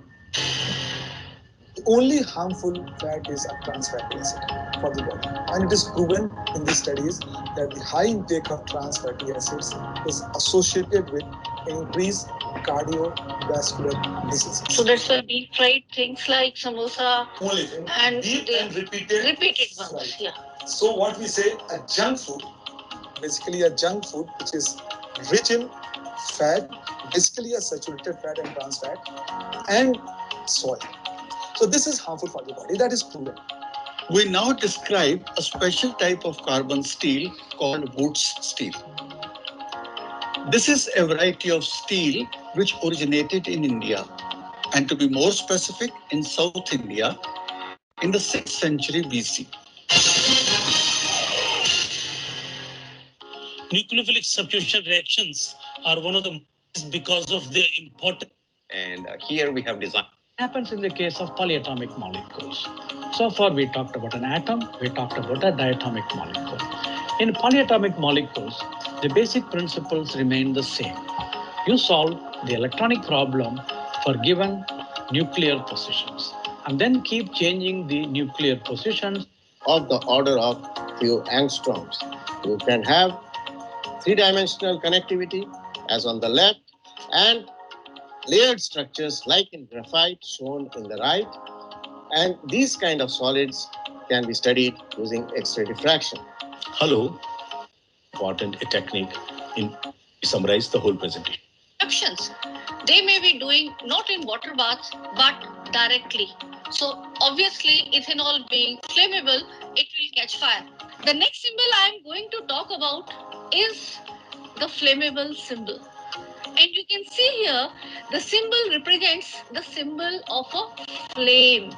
The only harmful fat is a trans fatty acid for the body. And it is proven in the studies that the high intake of trans fatty acids is associated with increased cardiovascular disease. So that's why deep fried things like samosa Only and deep the and repeated ones. Right. Yeah. So what we say, a junk food, basically a junk food which is rich in fat, basically a saturated fat and trans fat, and soy. So this is harmful for the body. That is proven. We now describe a special type of carbon steel called Woods steel. This is a variety of steel which originated in India, and to be more specific, in South India in the 6th century BC. Nucleophilic substitution reactions are one of the because of their importance. And here we have designed. Happens in the case of polyatomic molecules. So far we talked about an atom, we talked about a diatomic molecule. In polyatomic molecules, the basic principles remain the same. You solve the electronic problem for given nuclear positions and then keep changing the nuclear positions Of the order of few angstroms. You can have three-dimensional connectivity as on the left, and layered structures like in graphite shown in the right. And these kind of solids can be studied using X-ray diffraction. Hello, important a technique in summarize the whole presentation. Options. They may be doing not in water baths but directly. So obviously ethanol being flammable, it will catch fire. The next symbol I am going to talk about is the flammable symbol. And you can see here, the symbol represents the symbol of a flame.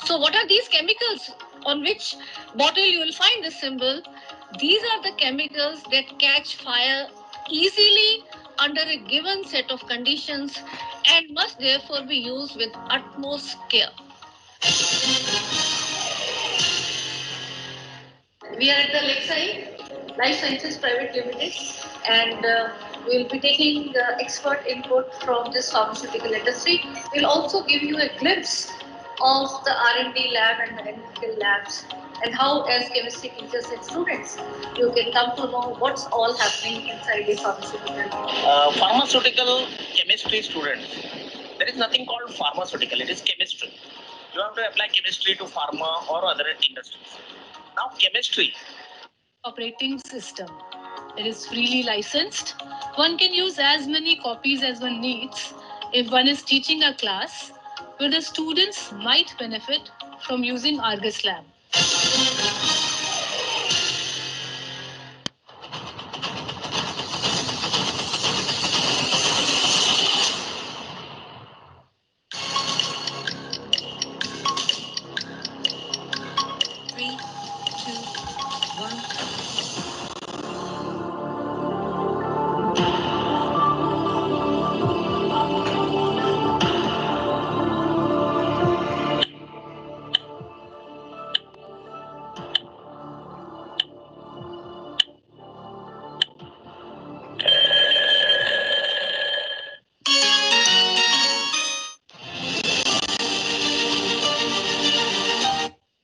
So what are these chemicals on which bottle you will find this symbol? These are the chemicals that catch fire easily under a given set of conditions and must therefore be used with utmost care. We are at the Lakeside Life Sciences Private Limited, and we will be taking expert input from this pharmaceutical industry. We'll also give you a glimpse of the R&D lab and the analytical labs, and how, as chemistry teachers and students, you can come to know what's all happening inside the pharmaceutical. Pharmaceutical chemistry students, there is nothing called pharmaceutical, it is chemistry. You have to apply chemistry to pharma or other industries. Now, chemistry. Operating system. It is freely licensed. One can use as many copies as one needs. If one is teaching a class where the students might benefit from using Argus Lab.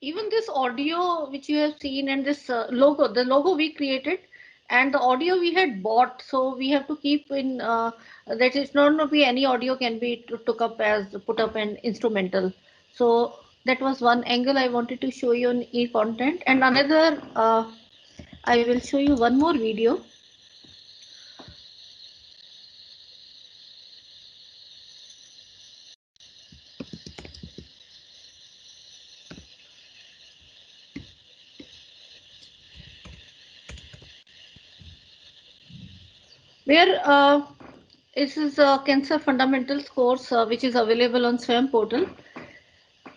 Even this audio which you have seen, and this logo, the logo we created, and the audio we had bought, so we have to keep in that it's not going to be any audio can be took up as put up an instrumental. So that was one angle I wanted to show you on e-content, and another I will show you one more video. Where this is a cancer fundamentals course which is available on SWAYAM portal,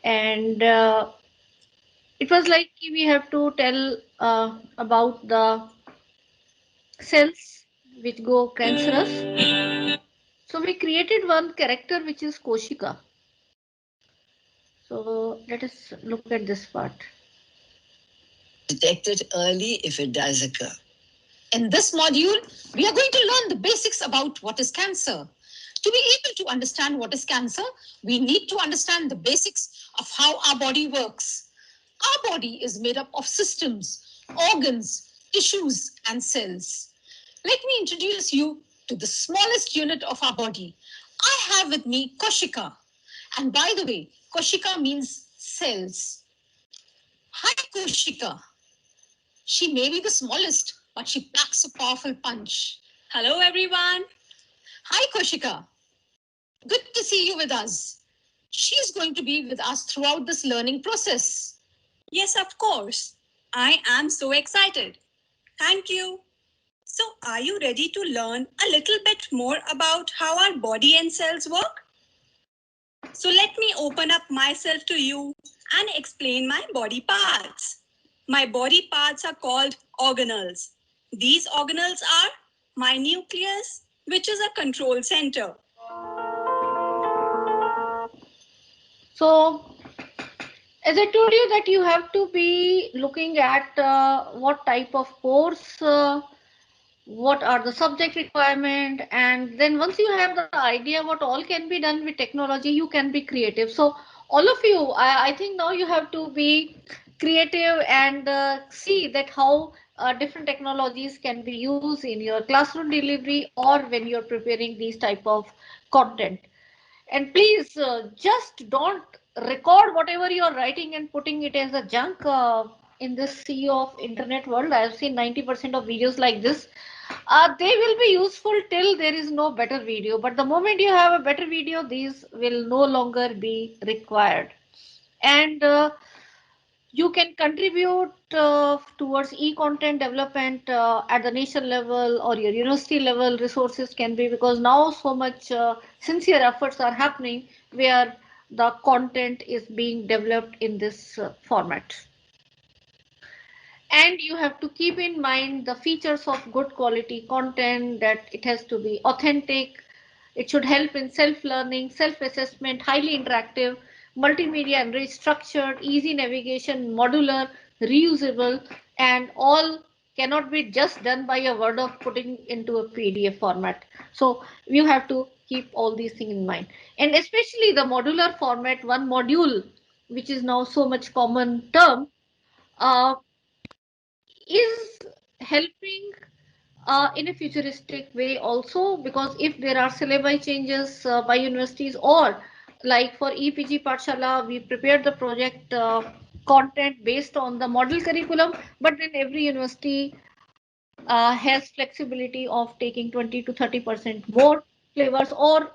and it was like we have to tell about the cells which go cancerous. So we created one character which is Koshika. So let us look at this part. Detect it early if it does occur. In this module, we are going to learn the basics about what is cancer. To be able to understand what is cancer, we need to understand the basics of how our body works. Our body is made up of systems, organs, tissues, and cells. Let me introduce you to the smallest unit of our body. I have with me Koshika. And by the way, Koshika means cells. Hi, Koshika. She may be the smallest, but she packs a powerful punch. Hello, everyone. Hi, Koshika. Good to see you with us. She's going to be with us throughout this learning process. Yes, of course. I am so excited. Thank you. So, are you ready to learn a little bit more about how our body and cells work? So, let me open up myself to you and explain my body parts. My body parts are called organelles. These organelles are my nucleus, which is a control center. So as I told you that you have to be looking at what type of course, what are the subject requirement, and then once you have the idea what all can be done with technology, you can be creative. So all of you, I think now you have to be creative and see that how different technologies can be used in your classroom delivery or when you're preparing these type of content. And please just don't record whatever you're writing and putting it as a junk in this sea of internet world. I have seen 90% of videos like this. They will be useful till there is no better video. But the moment you have a better video, these will no longer be required. And You can contribute towards e-content development at the nation level or your university level. Resources can be, because now so much sincere efforts are happening where the content is being developed in this format. And you have to keep in mind the features of good quality content, that it has to be authentic, it should help in self-learning, self-assessment, highly interactive, multimedia enriched, structured, easy navigation, modular, reusable, and all cannot be just done by a word of putting into a PDF format. So you have to keep all these things in mind. And especially the modular format, one module, which is now so much common term, uh, is helping in a futuristic way also, because if there are syllabi changes by universities, or like for EPG Pathshala, we prepared the project content based on the model curriculum, but then every university has flexibility of taking 20 to 30% more flavors, or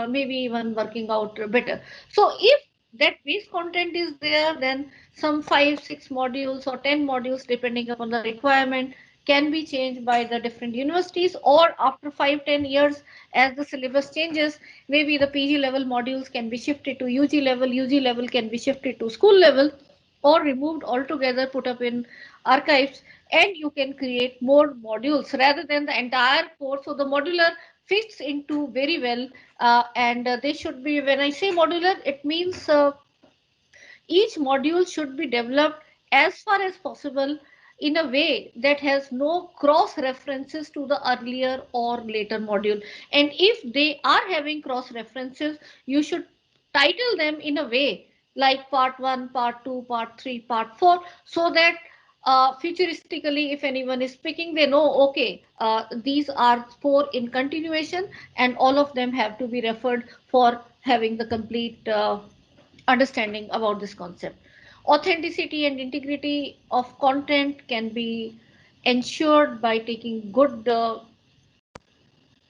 maybe even working out better. So if that base content is there, then some 5 6 modules or 10 modules depending upon the requirement can be changed by the different universities, or after 5 10 years, as the syllabus changes, maybe the PG level modules can be shifted to UG level, UG level can be shifted to school level, or removed altogether, put up in archives, and you can create more modules rather than the entire course. So the modular fits into very well, and they should be, when I say modular, it means each module should be developed as far as possible in a way that has no cross references to the earlier or later module. And if they are having cross references, you should title them in a way like part 1, part 2, part 3, part 4, so that futuristically, if anyone is speaking, they know, okay, these are 4 in continuation, and all of them have to be referred for having the complete understanding about this concept. Authenticity and integrity of content can be ensured by taking good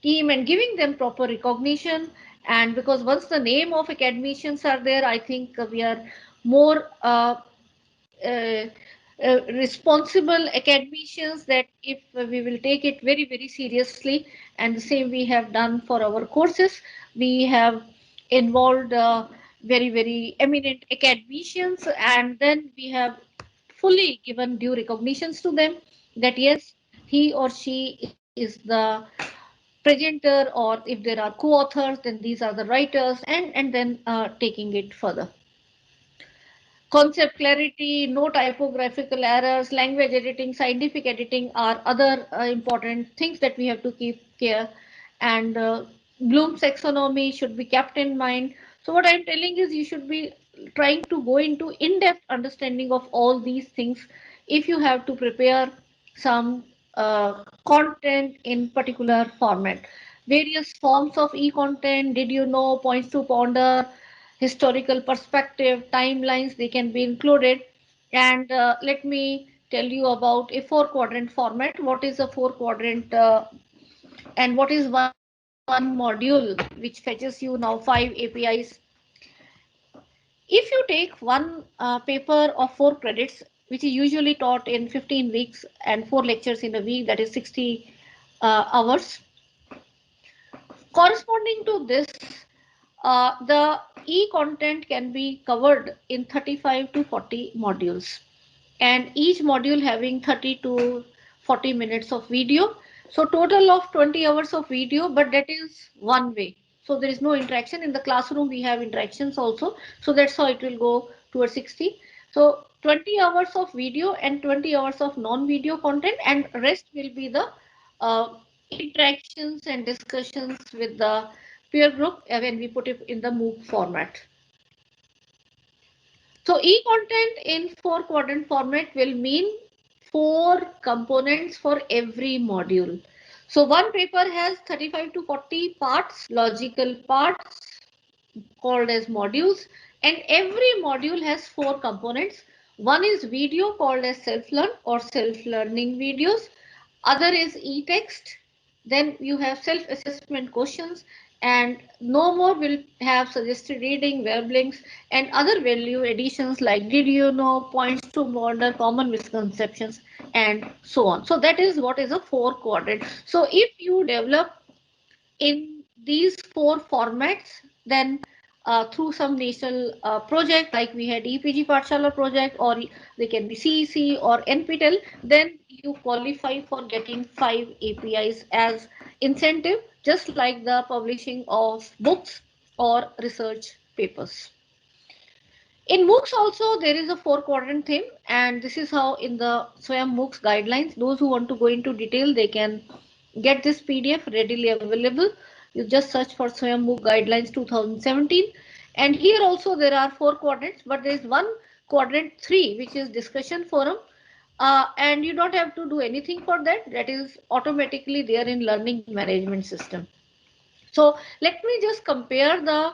team and giving them proper recognition. And because once the name of academicians are there, I think we are more uh, responsible academicians, that if we will take it very very seriously, and the same we have done for our courses, we have involved very very eminent academicians, and then we have fully given due recognitions to them, that yes, he or she is the presenter, or if there are co-authors, then these are the writers, and then taking it further. Concept clarity, no typographical errors, language editing, scientific editing are other important things that we have to keep care. And Bloom's taxonomy should be kept in mind. So what I'm telling is, you should be trying to go into in-depth understanding of all these things if you have to prepare some content in particular format. Various forms of e-content, did you know, points to ponder, historical perspective, timelines, they can be included. And let me tell you about a 4 quadrant format. What is a 4 quadrant, and what is one module which fetches you now 5 APIs? If you take one paper of 4 credits, which is usually taught in 15 weeks and 4 lectures in a week, that is 60 hours, corresponding to this, the e-content can be covered in 35 to 40 modules, and each module having 30 to 40 minutes of video. So total of 20 hours of video, but that is one way. So there is no interaction. In the classroom, we have interactions also. So that's how it will go towards 60. So 20 hours of video and 20 hours of non-video content, and rest will be the interactions and discussions with the peer group when we put it in the MOOC format. So e-content in 4 quadrant format will mean 4 components for every module. So one paper has 35 to 40 parts, logical parts called as modules, and every module has 4 components. One is video called as self-learn or self-learning videos. Other is e-text, Then you have self-assessment questions, and no more will have suggested reading, web links, and other value additions like did you know, points to border, common misconceptions, and so on. So that is what is a 4 quadrant. So if you develop in these 4 formats, then through some national project like we had EPG Pathshala project, or they can be CEC or NPTEL, then you qualify for getting 5 APIs as incentive, just like the publishing of books or research papers. In MOOCs also there is a 4 quadrant theme, and this is how in the SWAYAM MOOCs guidelines, those who want to go into detail, they can get this PDF readily available. You just search for SWAYAM MOOC guidelines 2017, and here also there are 4 quadrants, but there is one quadrant 3 which is discussion forum, and you don't have to do anything for that. That is automatically there in learning management system. So let me just compare the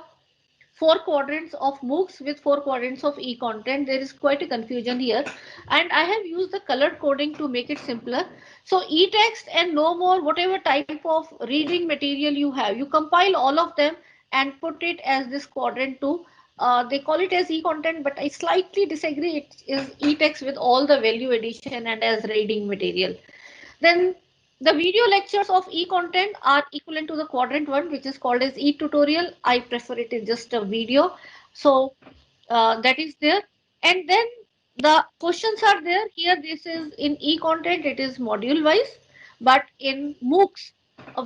4 quadrants of MOOCs with 4 quadrants of e-content. There is quite a confusion here, and I have used the colored coding to make it simpler. So e-text and no more, whatever type of reading material you have, you compile all of them and put it as this quadrant 2. They call it as e-content, but I slightly disagree. It is e-text with all the value addition and as reading material. Then the video lectures of e-content are equivalent to the quadrant 1, which is called as e-tutorial. I prefer it in just a video. So that is there. And then the questions are there. Here this is in e-content, it is module wise. But in MOOCs,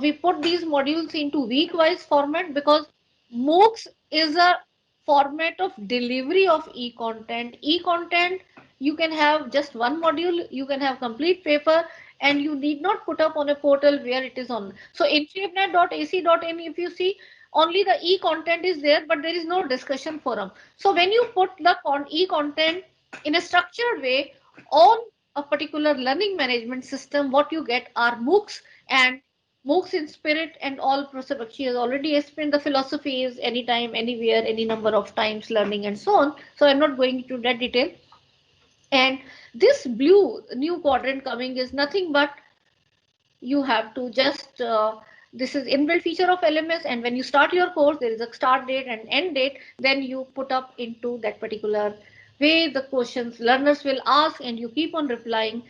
we put these modules into week wise format, because MOOCs is a format of delivery of e-content. E-content, you can have just one module, you can have complete paper, and you need not put up on a portal where it is on. So in shapenet.ac.in, if you see, only the e-content is there, but there is no discussion forum. So when you put the e-content in a structured way on a particular learning management system, what you get are MOOCs, and MOOCs in spirit and all. Professor Bakshi has already explained the philosophy is anytime, anywhere, any number of times learning and so on. So I'm not going into that detail. And this blue new quadrant coming is nothing but you have to just this is inbuilt feature of LMS, and when you start your course there is a start date and end date, then you put up into that particular way the questions learners will ask and you keep on replying.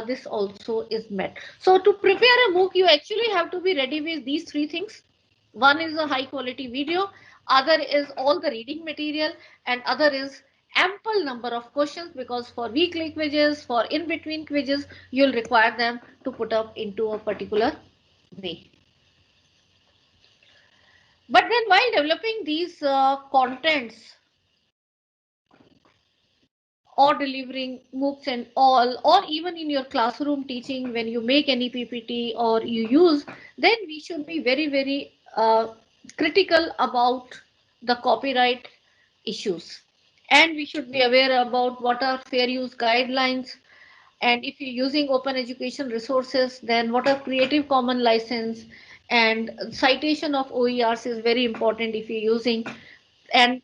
This also is met. So to prepare a MOOC, you actually have to be ready with these 3 things. One is a high quality video, other is all the reading material, and other is ample number of questions, because for weekly quizzes, for in between quizzes, you'll require them to put up into a particular way. But then while developing these contents or delivering MOOCs and all, or even in your classroom teaching, when you make any PPT or you use, then we should be very, very critical about the copyright issues. And we should be aware about what are fair use guidelines. And if you're using open education resources, then what are Creative Commons license, and citation of OERs is very important if you're using, and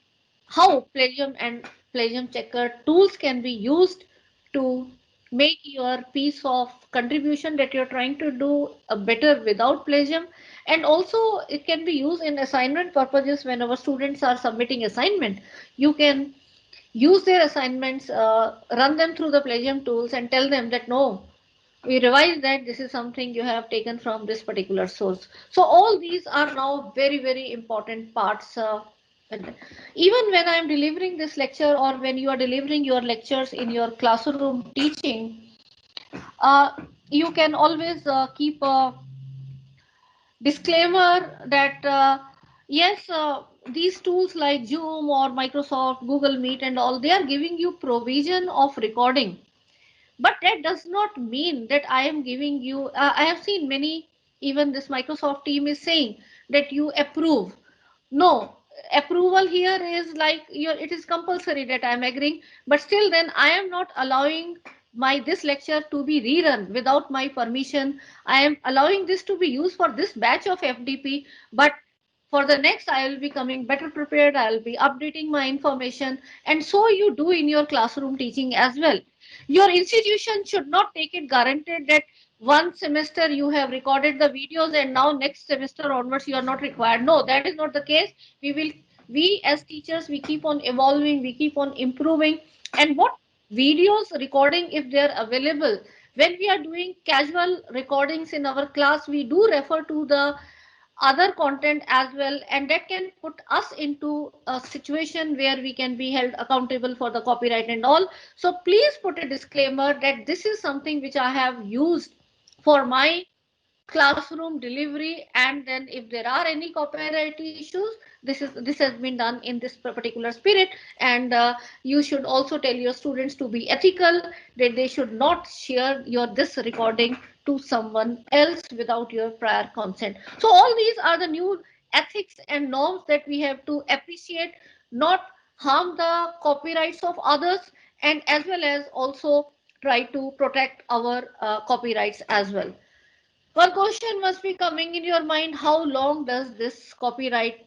how plagium and plagium checker tools can be used to make your piece of contribution that you're trying to do better without plagium. And also it can be used in assignment purposes. When our students are submitting assignment, you can use their assignments, run them through the plagium tools and tell them that no, we revise that this is something you have taken from this particular source. So all these are now very, very important parts. Even when I'm delivering this lecture, or when you are delivering your lectures in your classroom teaching, you can always keep a disclaimer that yes, these tools like Zoom or Microsoft, Google Meet and all, they are giving you provision of recording. But that does not mean that I am giving you, I have seen many, even this Microsoft team is saying that you approve. No, approval here is like it is compulsory that I am agreeing, but still then I am not allowing this lecture to be rerun without my permission. I am allowing this to be used for this batch of FDP, but for the next I will be coming better prepared. I will be updating my information, and so you do in your classroom teaching as well. Your institution should not take it granted that one semester you have recorded the videos and now next semester onwards you are not required. No, that is not the case. We as teachers, we keep on evolving, we keep on improving. And what videos recording, if they are available, when we are doing casual recordings in our class, we do refer to the other content as well, and that can put us into a situation where we can be held accountable for the copyright and all. So please put a disclaimer that this is something which I have used for my classroom delivery, and then if there are any copyright issues, this has been done in this particular spirit. And you should also tell your students to be ethical, that they should not share your this recording to someone else without your prior consent. So all these are the new ethics and norms that we have to appreciate, not harm the copyrights of others, and as well as also try to protect our copyrights as well. One question must be coming in your mind: how long does this copyright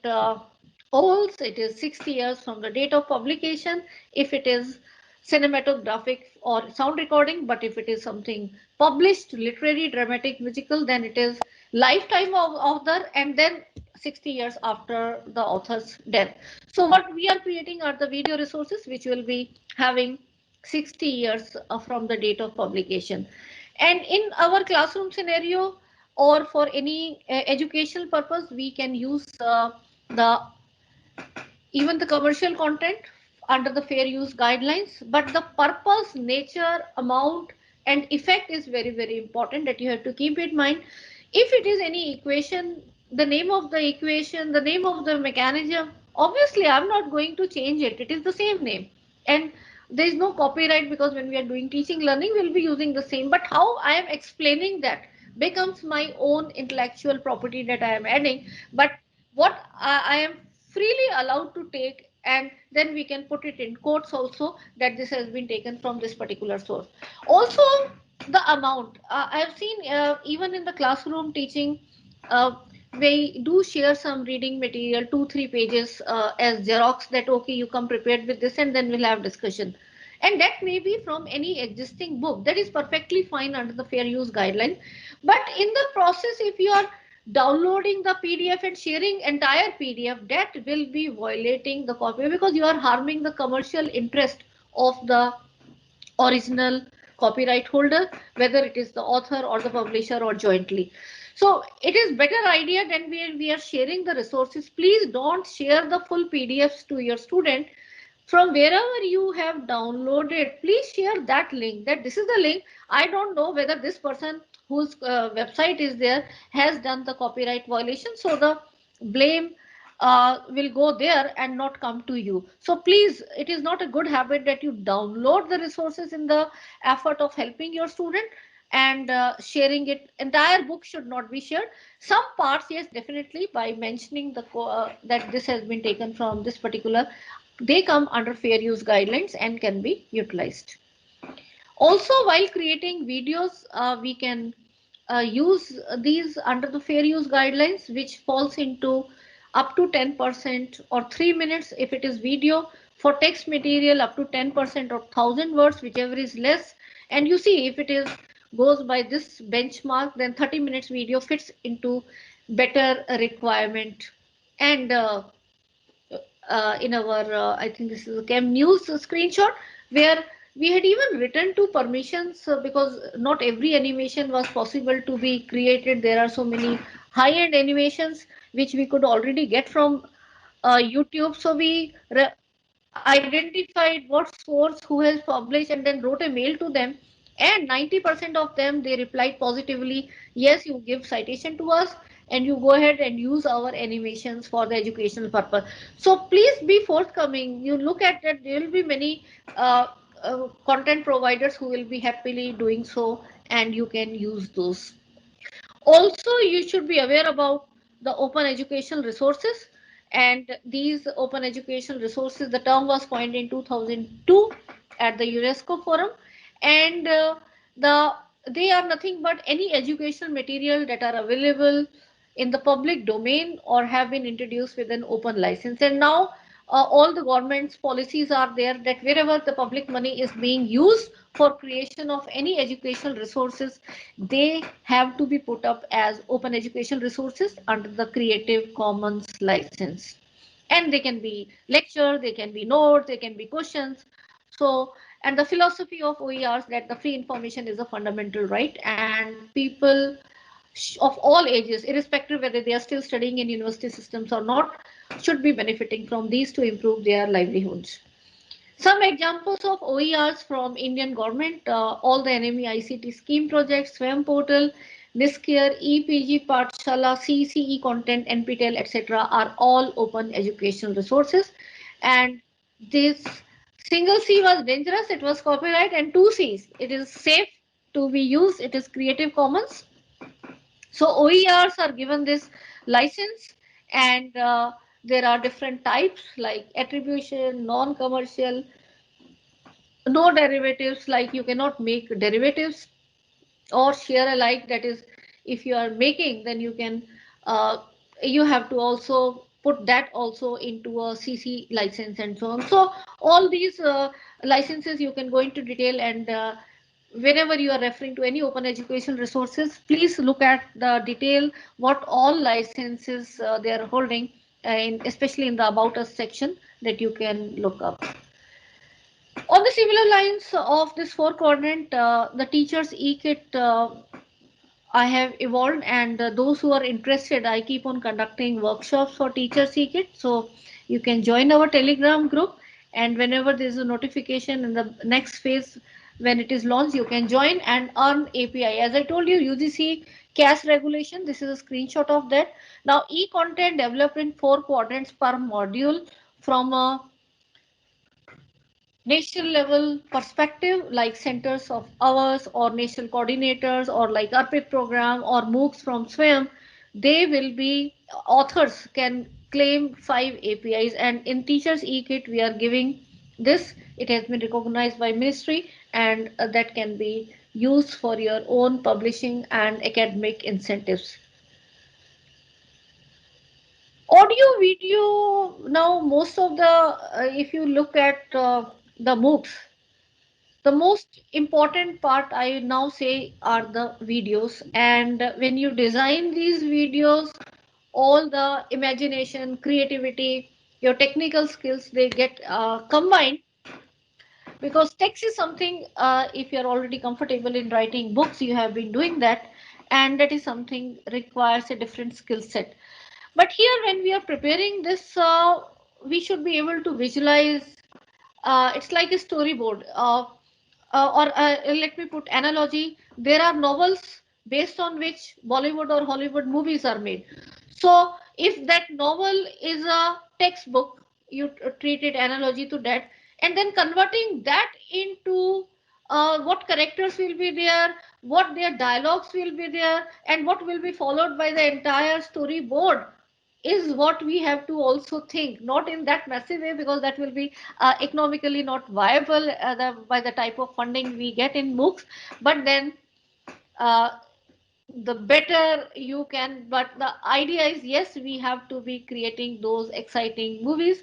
holds? It is 60 years from the date of publication if it is cinematographic or sound recording, but if it is something published, literary, dramatic, musical, then it is lifetime of author, and then 60 years after the author's death. So what we are creating are the video resources which will be having 60 years from the date of publication. And in our classroom scenario, or for any educational purpose, we can use the even the commercial content under the fair use guidelines. But the purpose, nature, amount, and effect is very, very important, that you have to keep in mind. If it is any equation, the name of the equation, the name of the mechanism, obviously I'm not going to change it. It is the same name. And there is no copyright, because when we are doing teaching learning, we'll be using the same. But how I am explaining that becomes my own intellectual property that I am adding. But what I am freely allowed to take, and then we can put it in quotes also, that this has been taken from this particular source. Also, the amount, I have seen even in the classroom teaching, uh, we do share some reading material, 2 3 pages as xerox, that okay, you come prepared with this and then we'll have discussion. And that may be from any existing book, that is perfectly fine under the fair use guideline. But in the process, if you are downloading the PDF and sharing entire PDF, that will be violating the copyright, because you are harming the commercial interest of the original copyright holder, whether it is the author or the publisher or jointly. So it is better idea than we are sharing the resources. Please don't share the full PDFs to your student. From wherever you have downloaded, please share that link, that this is the link. I don't know whether this person whose website is there has done the copyright violation, so the blame will go there and not come to you. So please, it is not a good habit that you download the resources in the effort of helping your student, and sharing it. Entire book should not be shared. Some parts, yes, definitely, by mentioning that this has been taken from this particular, they come under fair use guidelines and can be utilized. Also, while creating videos, we can use these under the fair use guidelines, which falls into up to 10% or 3 minutes if it is video. For text material, up to 10% or 1,000 words, whichever is less. And you see, if it is goes by this benchmark, then 30 minutes video fits into better requirement. And in our, I think this is a Chem News screenshot, where we had even written to permissions, because not every animation was possible to be created. There are so many high-end animations which we could already get from YouTube. So we identified what source, who has published, and then wrote a mail to them. And 90% of them, they replied positively, yes, you give citation to us and you go ahead and use our animations for the educational purpose. So please be forthcoming. You look at that, there will be many content providers who will be happily doing so, and you can use those. Also, you should be aware about the open educational resources. And these open educational resources, the term was coined in 2002 at the UNESCO forum. And they are nothing but any educational material that are available in the public domain or have been introduced with an open license. And now all the government's policies are there that wherever the public money is being used for creation of any educational resources, they have to be put up as open educational resources under the Creative Commons license. And they can be lecture, they can be notes, they can be questions. So, and the philosophy of OERs that the free information is a fundamental right, and people of all ages, irrespective whether they are still studying in university systems or not, should be benefiting from these to improve their livelihoods. Some examples of OERs from Indian government, all the NME ICT scheme projects, SWAYAM portal, NISCARE, EPG, Pathshala, CCE content, NPTEL, etc. are all open educational resources. And this single C was dangerous, it was copyright, and two Cs, it is safe to be used, it is Creative Commons. So OERs are given this license, and there are different types like attribution, non-commercial, no derivatives, like you cannot make derivatives or share alike. That is, if you are making, then you can, you have to also put that also into a CC license and so on. So all these licenses you can go into detail, and whenever you are referring to any open education resources, please look at the detail what all licenses they are holding, especially in the About Us section that you can look up. On the similar lines of this four quadrant, the teachers e-kit I have evolved, and those who are interested, I keep on conducting workshops for teachers e-kit. So you can join our Telegram group, and whenever there is a notification in the next phase, when it is launched, you can join and earn API. As I told you, UGC CAS regulation, this is a screenshot of that. Now, e-content developed in four quadrants per module from a national level perspective, like centers of hours or national coordinators or like ARPIT program or MOOCs from SWAYAM, they will be, authors can claim 5 APIs, and in Teachers e-kit we are giving this. It has been recognized by ministry, and that can be used for your own publishing and academic incentives. Audio video, now most of the, if you look at the MOOCs, the most important part I now say are the videos. And when you design these videos, all the imagination, creativity, your technical skills, they get combined, because text is something, if you're already comfortable in writing books, you have been doing that, and that is something requires a different skill set. But here, when we are preparing this, we should be able to visualize. It's like a storyboard. Or let me put analogy. There are novels based on which Bollywood or Hollywood movies are made. So if that novel is a textbook, you treat it analogy to that, and then converting that into what characters will be there, what their dialogues will be there, and what will be followed by the entire storyboard is what we have to also think, not in that massive way, because that will be economically not viable by the type of funding we get in MOOCs. But then uh, the better you can, but the idea is, yes, we have to be creating those exciting movies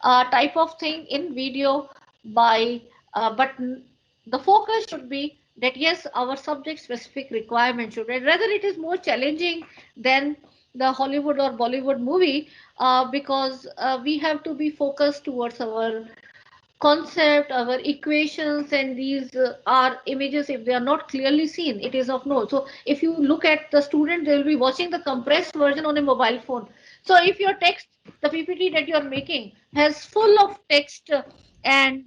type of thing in video by but the focus should be that yes, our subject specific requirement should, rather it is more challenging than the Hollywood or Bollywood movie, because we have to be focused towards our concept, our equations, and these are images. If they are not clearly seen, it is of no. So if you look at the student, they will be watching the compressed version on a mobile phone. So if your text, the PPT that you are making has full of text, and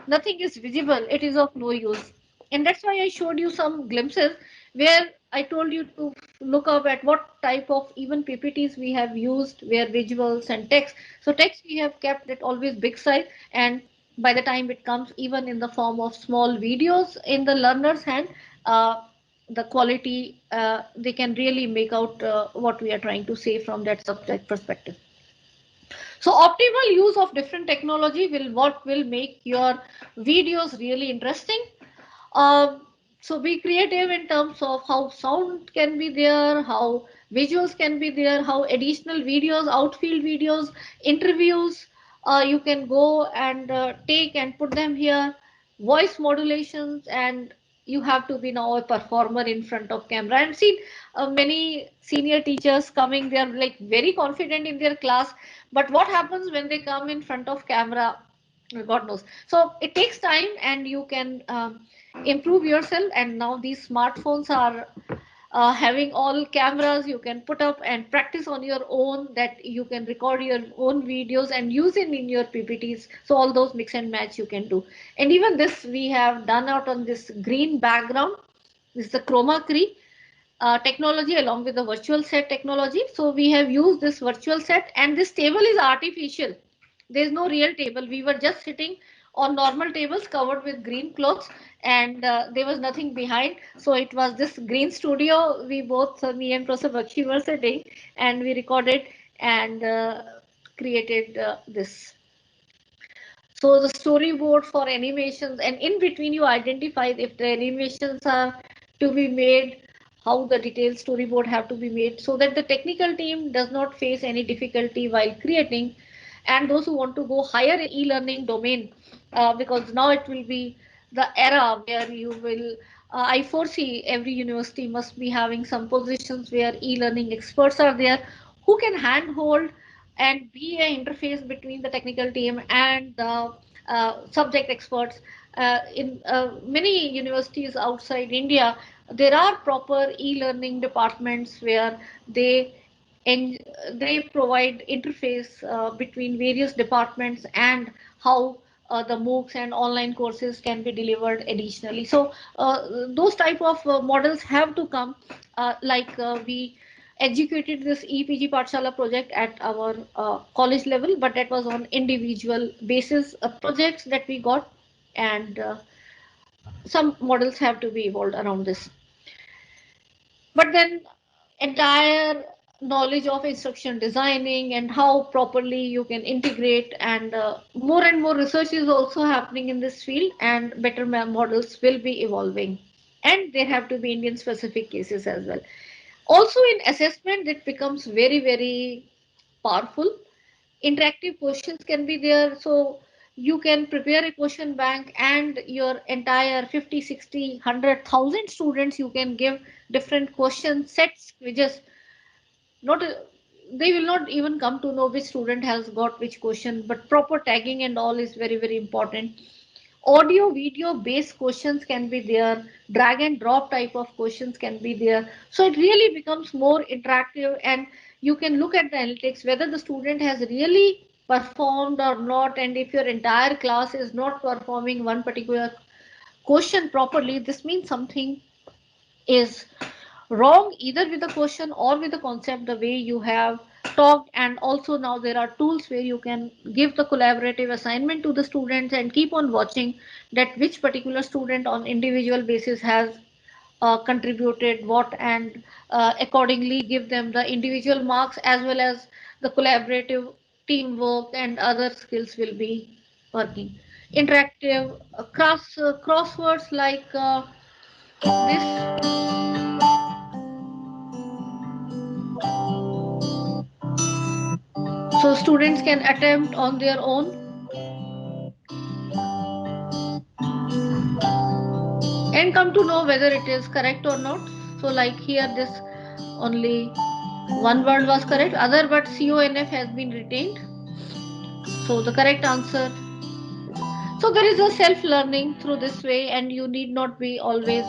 nothing is visible, it is of no use. And that's why I showed you some glimpses where I told you to look up at what type of even PPTs we have used, where visuals and text. So text we have kept it always big size, and by the time it comes even in the form of small videos in the learner's hand, the quality, they can really make out what we are trying to say from that subject perspective. So optimal use of different technology will what will make your videos really interesting. uh, so be creative in terms of how sound can be there, how visuals can be there, how additional videos, outfield videos, interviews, You can go and take and put them here, voice modulations, and you have to be now a performer in front of camera. I've seen many senior teachers coming, they are like very confident in their class, but what happens when they come in front of camera, God knows. So it takes time, and you can improve yourself. And now these smartphones are having all cameras you can put up and practice on your own, that you can record your own videos and use it in your ppts. So all those mix and match you can do. And even this we have done out on this green background. This is the chroma key technology along with the virtual set technology. So we have used this virtual set, and this table is artificial. There is no real table. We were just sitting on normal tables covered with green clothes, and there was nothing behind. So it was this green studio. We both, me and Professor Bakshi, were sitting, and we recorded and created this. So the storyboard for animations, and in between you identify if the animations are to be made, how the detailed storyboard have to be made, so that the technical team does not face any difficulty while creating. And those who want to go higher in e-learning domain, because now it will be the era where you will, I foresee every university must be having some positions where e-learning experts are there, who can handhold and be an interface between the technical team and the subject experts. In many universities outside India, there are proper e-learning departments where they and they provide interface between various departments, and how the MOOCs and online courses can be delivered additionally. So those type of models have to come. We executed this EPG Pathshala project at our college level, but that was on individual basis projects that we got, and some models have to be evolved around this. But then entire knowledge of instruction designing and how properly you can integrate, and more research is also happening in this field, and better models will be evolving, and there have to be Indian specific cases as well. Also in assessment, it becomes very powerful. Interactive questions can be there, so you can prepare a question bank, and your entire 50, 60, 100,000 students, you can give different question sets, quizzes. Not they will not even come to know which student has got which question, but proper tagging and all is very important. Audio video based questions can be there, drag and drop type of questions can be there, so it really becomes more interactive, and you can look at the analytics whether the student has really performed or not. And if your entire class is not performing one particular question properly, this means something is wrong either with the question or with the concept, the way you have talked. And also now there are tools where you can give the collaborative assignment to the students and keep on watching that which particular student on individual basis has contributed what, and accordingly give them the individual marks, as well as the collaborative teamwork and other skills will be working. Interactive crosswords like this. So students can attempt on their own and come to know whether it is correct or not. So like here this only one word was correct, other but CONF has been retained. So the correct answer. So there is a self learning through this way, and you need not be always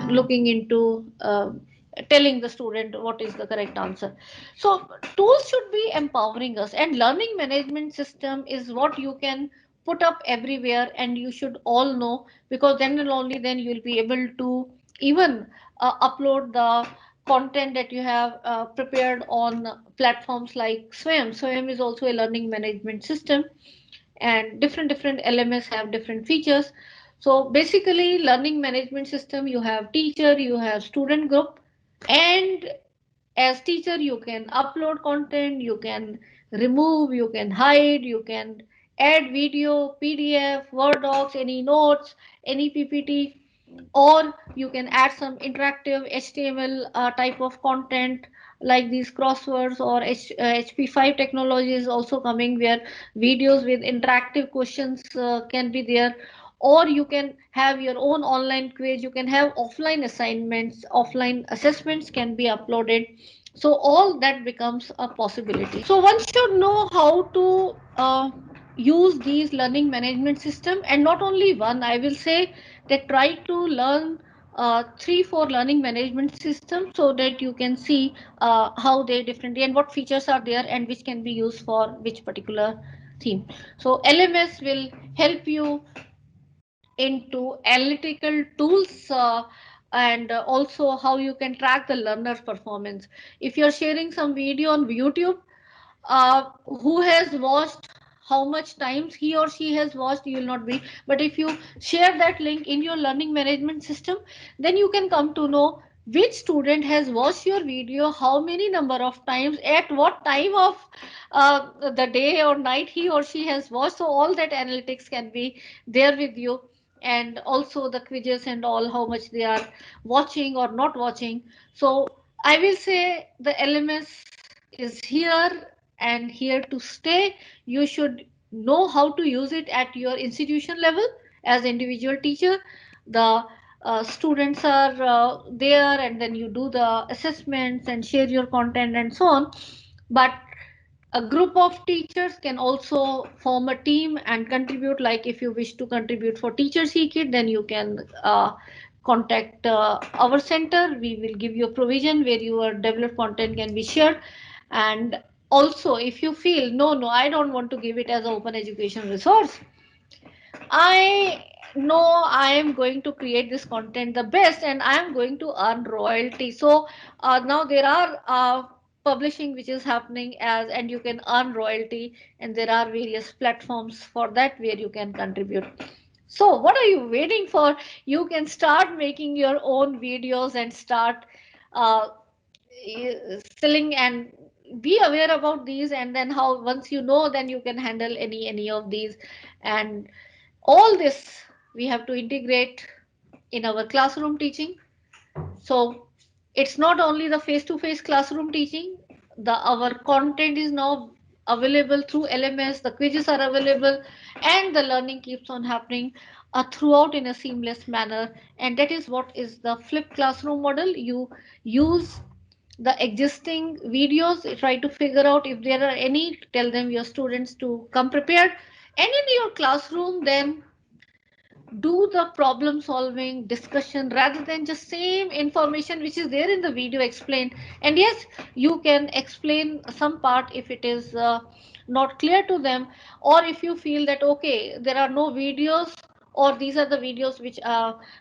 looking into telling the student what is the correct answer. So tools should be empowering us, and learning management system is what you can put up everywhere, and you should all know, because then and only then you'll be able to even upload the content that you have prepared on platforms like Swayam. Swayam is also a learning management system, and different LMS have different features. So basically learning management system, you have teacher, you have student group, and as teacher you can upload content, you can remove, you can hide, you can add video, PDF, Word docs, any notes, any PPT, or you can add some interactive HTML type of content, like these crosswords, or HP5 technology is also coming, where videos with interactive questions can be there, or you can have your own online quiz, you can have offline assignments, offline assessments can be uploaded. So all that becomes a possibility. So one should know how to use these learning management system, and not only one, I will say that try to learn 3 4 learning management systems, so that you can see how they differently and what features are there and which can be used for which particular theme. So LMS will help you into analytical tools, and also how you can track the learner's performance. If you're sharing some video on YouTube, who has watched, how much times he or she has watched, you will not be. But if you share that link in your learning management system, then you can come to know which student has watched your video, how many number of times, at what time of the day or night he or she has watched. So all that analytics can be there with you, and also the quizzes and all, how much they are watching or not watching. So I will say the LMS is here and here to stay. You should know how to use it at your institution level as individual teacher. The students are there, and then you do the assessments and share your content and so on. But a group of teachers can also form a team and contribute. Like if you wish to contribute for Teachers eKit, then you can contact our center. We will give you a provision where your developed content can be shared. And also, if you feel no, I don't want to give it as an open education resource, I know I am going to create this content the best and I am going to earn royalty. So now there are publishing which is happening as, and you can earn royalty, and there are various platforms for that where you can contribute. So what are you waiting for? You can start making your own videos and start uh, selling, and be aware about these, and then how once you know, then you can handle any of these. And all this we have to integrate in our classroom teaching. So it's not only the face-to-face classroom teaching, the our content is now available through LMS, the quizzes are available, and the learning keeps on happening throughout in a seamless manner. And that is what is the flipped classroom model. You use the existing videos, try to figure out if there are any, tell them your students to come prepared, and in your classroom then do the problem solving discussion rather than just same information which is there in the video explained. And yes, you can explain some part if it is not clear to them, or if you feel that okay, there are no videos, or these are the videos which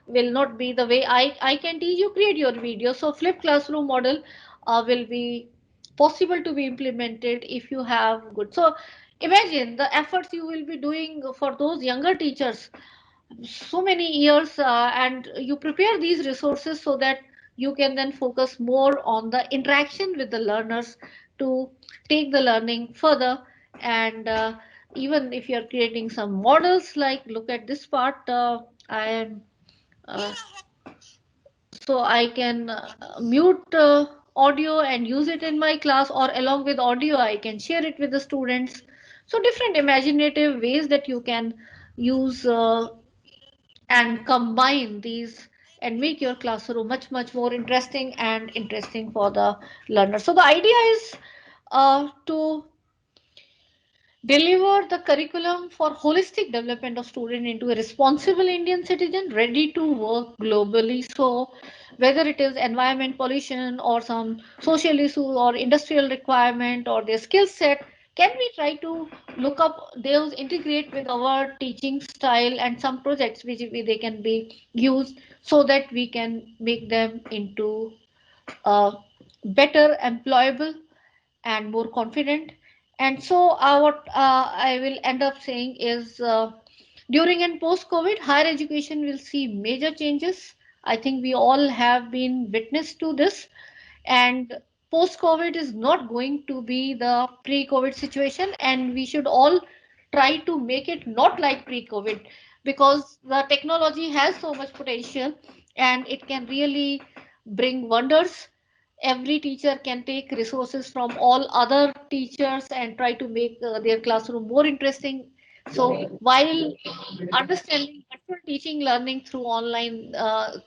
will not be the way I can teach you, create your video. So flipped classroom model will be possible to be implemented if you have good. So imagine the efforts you will be doing for those younger teachers, so many years, and you prepare these resources so that you can then focus more on the interaction with the learners to take the learning further. And even if you're creating some models, like look at this part, I am uh, so I can mute audio and use it in my class, or along with audio I can share it with the students. So different imaginative ways that you can use and combine these and make your classroom much more interesting for the learner. So the idea is to deliver the curriculum for holistic development of student into a responsible Indian citizen ready to work globally. So whether it is environment pollution or some social issue or industrial requirement or their skill set, can we try to look up those, integrate with our teaching style and some projects which they can be used, so that we can make them into better employable and more confident. And so what I will end up saying is, during and post COVID, higher education will see major changes. I think we all have been witness to this. And post COVID is not going to be the pre COVID situation, and we should all try to make it not like pre COVID, because the technology has so much potential and it can really bring wonders every teacher can take resources from all other teachers and try to make their classroom more interesting. So while understanding virtual teaching learning through online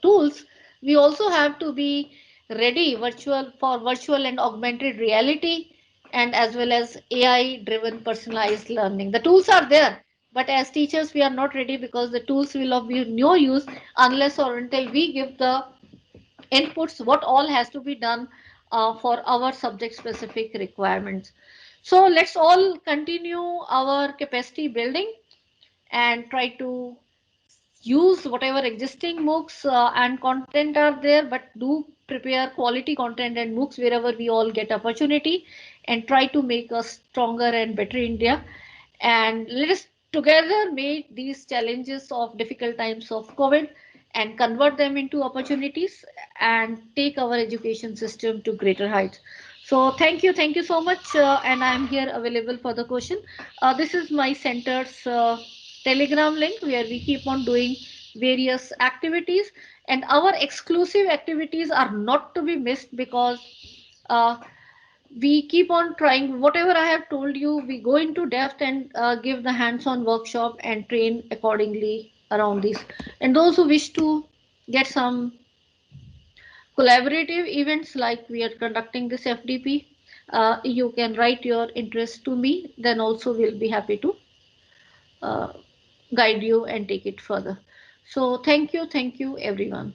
tools, we also have to be ready virtual and augmented reality, and as well as AI driven personalized learning. The tools are there, but as teachers we are not ready, because the tools will of be no use unless or until we give the inputs what all has to be done for our subject specific requirements. So let's all continue our capacity building and try to use whatever existing MOOCs and content are there, but do prepare quality content and MOOCs wherever we all get opportunity, and try to make a stronger and better India. And let us together make these challenges of difficult times of COVID and convert them into opportunities and take our education system to greater heights. So thank you so much, and I'm here available for the question. This is my center's Telegram link where we keep on doing various activities, and our exclusive activities are not to be missed, because uh, we keep on trying whatever I have told you. We go into depth and give the hands-on workshop and train accordingly around this. And those who wish to get some collaborative events like we are conducting this FDP, you can write your interest to me. Then also we'll be happy to uh, guide you and take it further. So thank you everyone.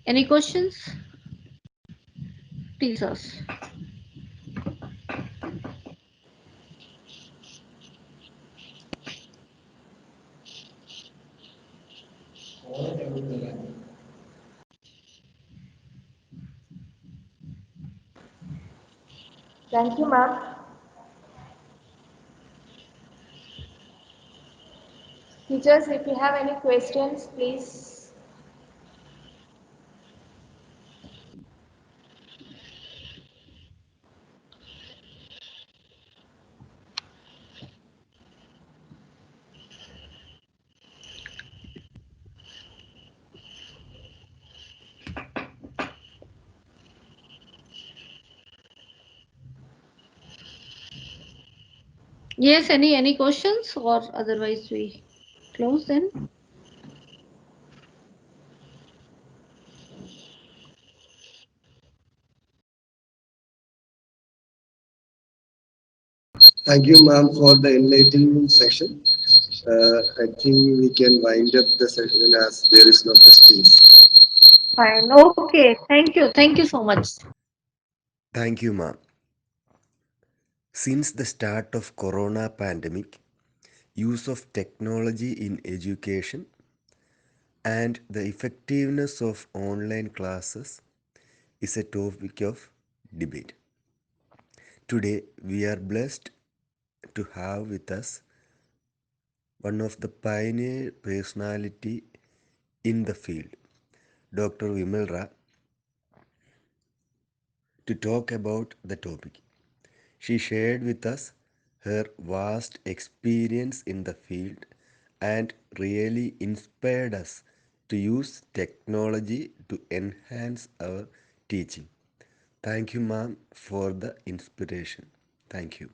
Any questions? Please ask. Thank you, ma'am. Teachers, if you have any questions, please. Yes, any questions, or otherwise we close then? Thank you, ma'am, for the enlightening session. I think we can wind up the session as there is no questions. Fine. Okay. Thank you so much. Thank you, ma'am. Since the start of corona pandemic, use of technology in education and the effectiveness of online classes is a topic of debate. Today, we are blessed to have with us one of the pioneer personality in the field, Dr. Vimalra, to talk about the topic. She shared with us her vast experience in the field and really inspired us to use technology to enhance our teaching. Thank you, ma'am, for the inspiration. Thank you.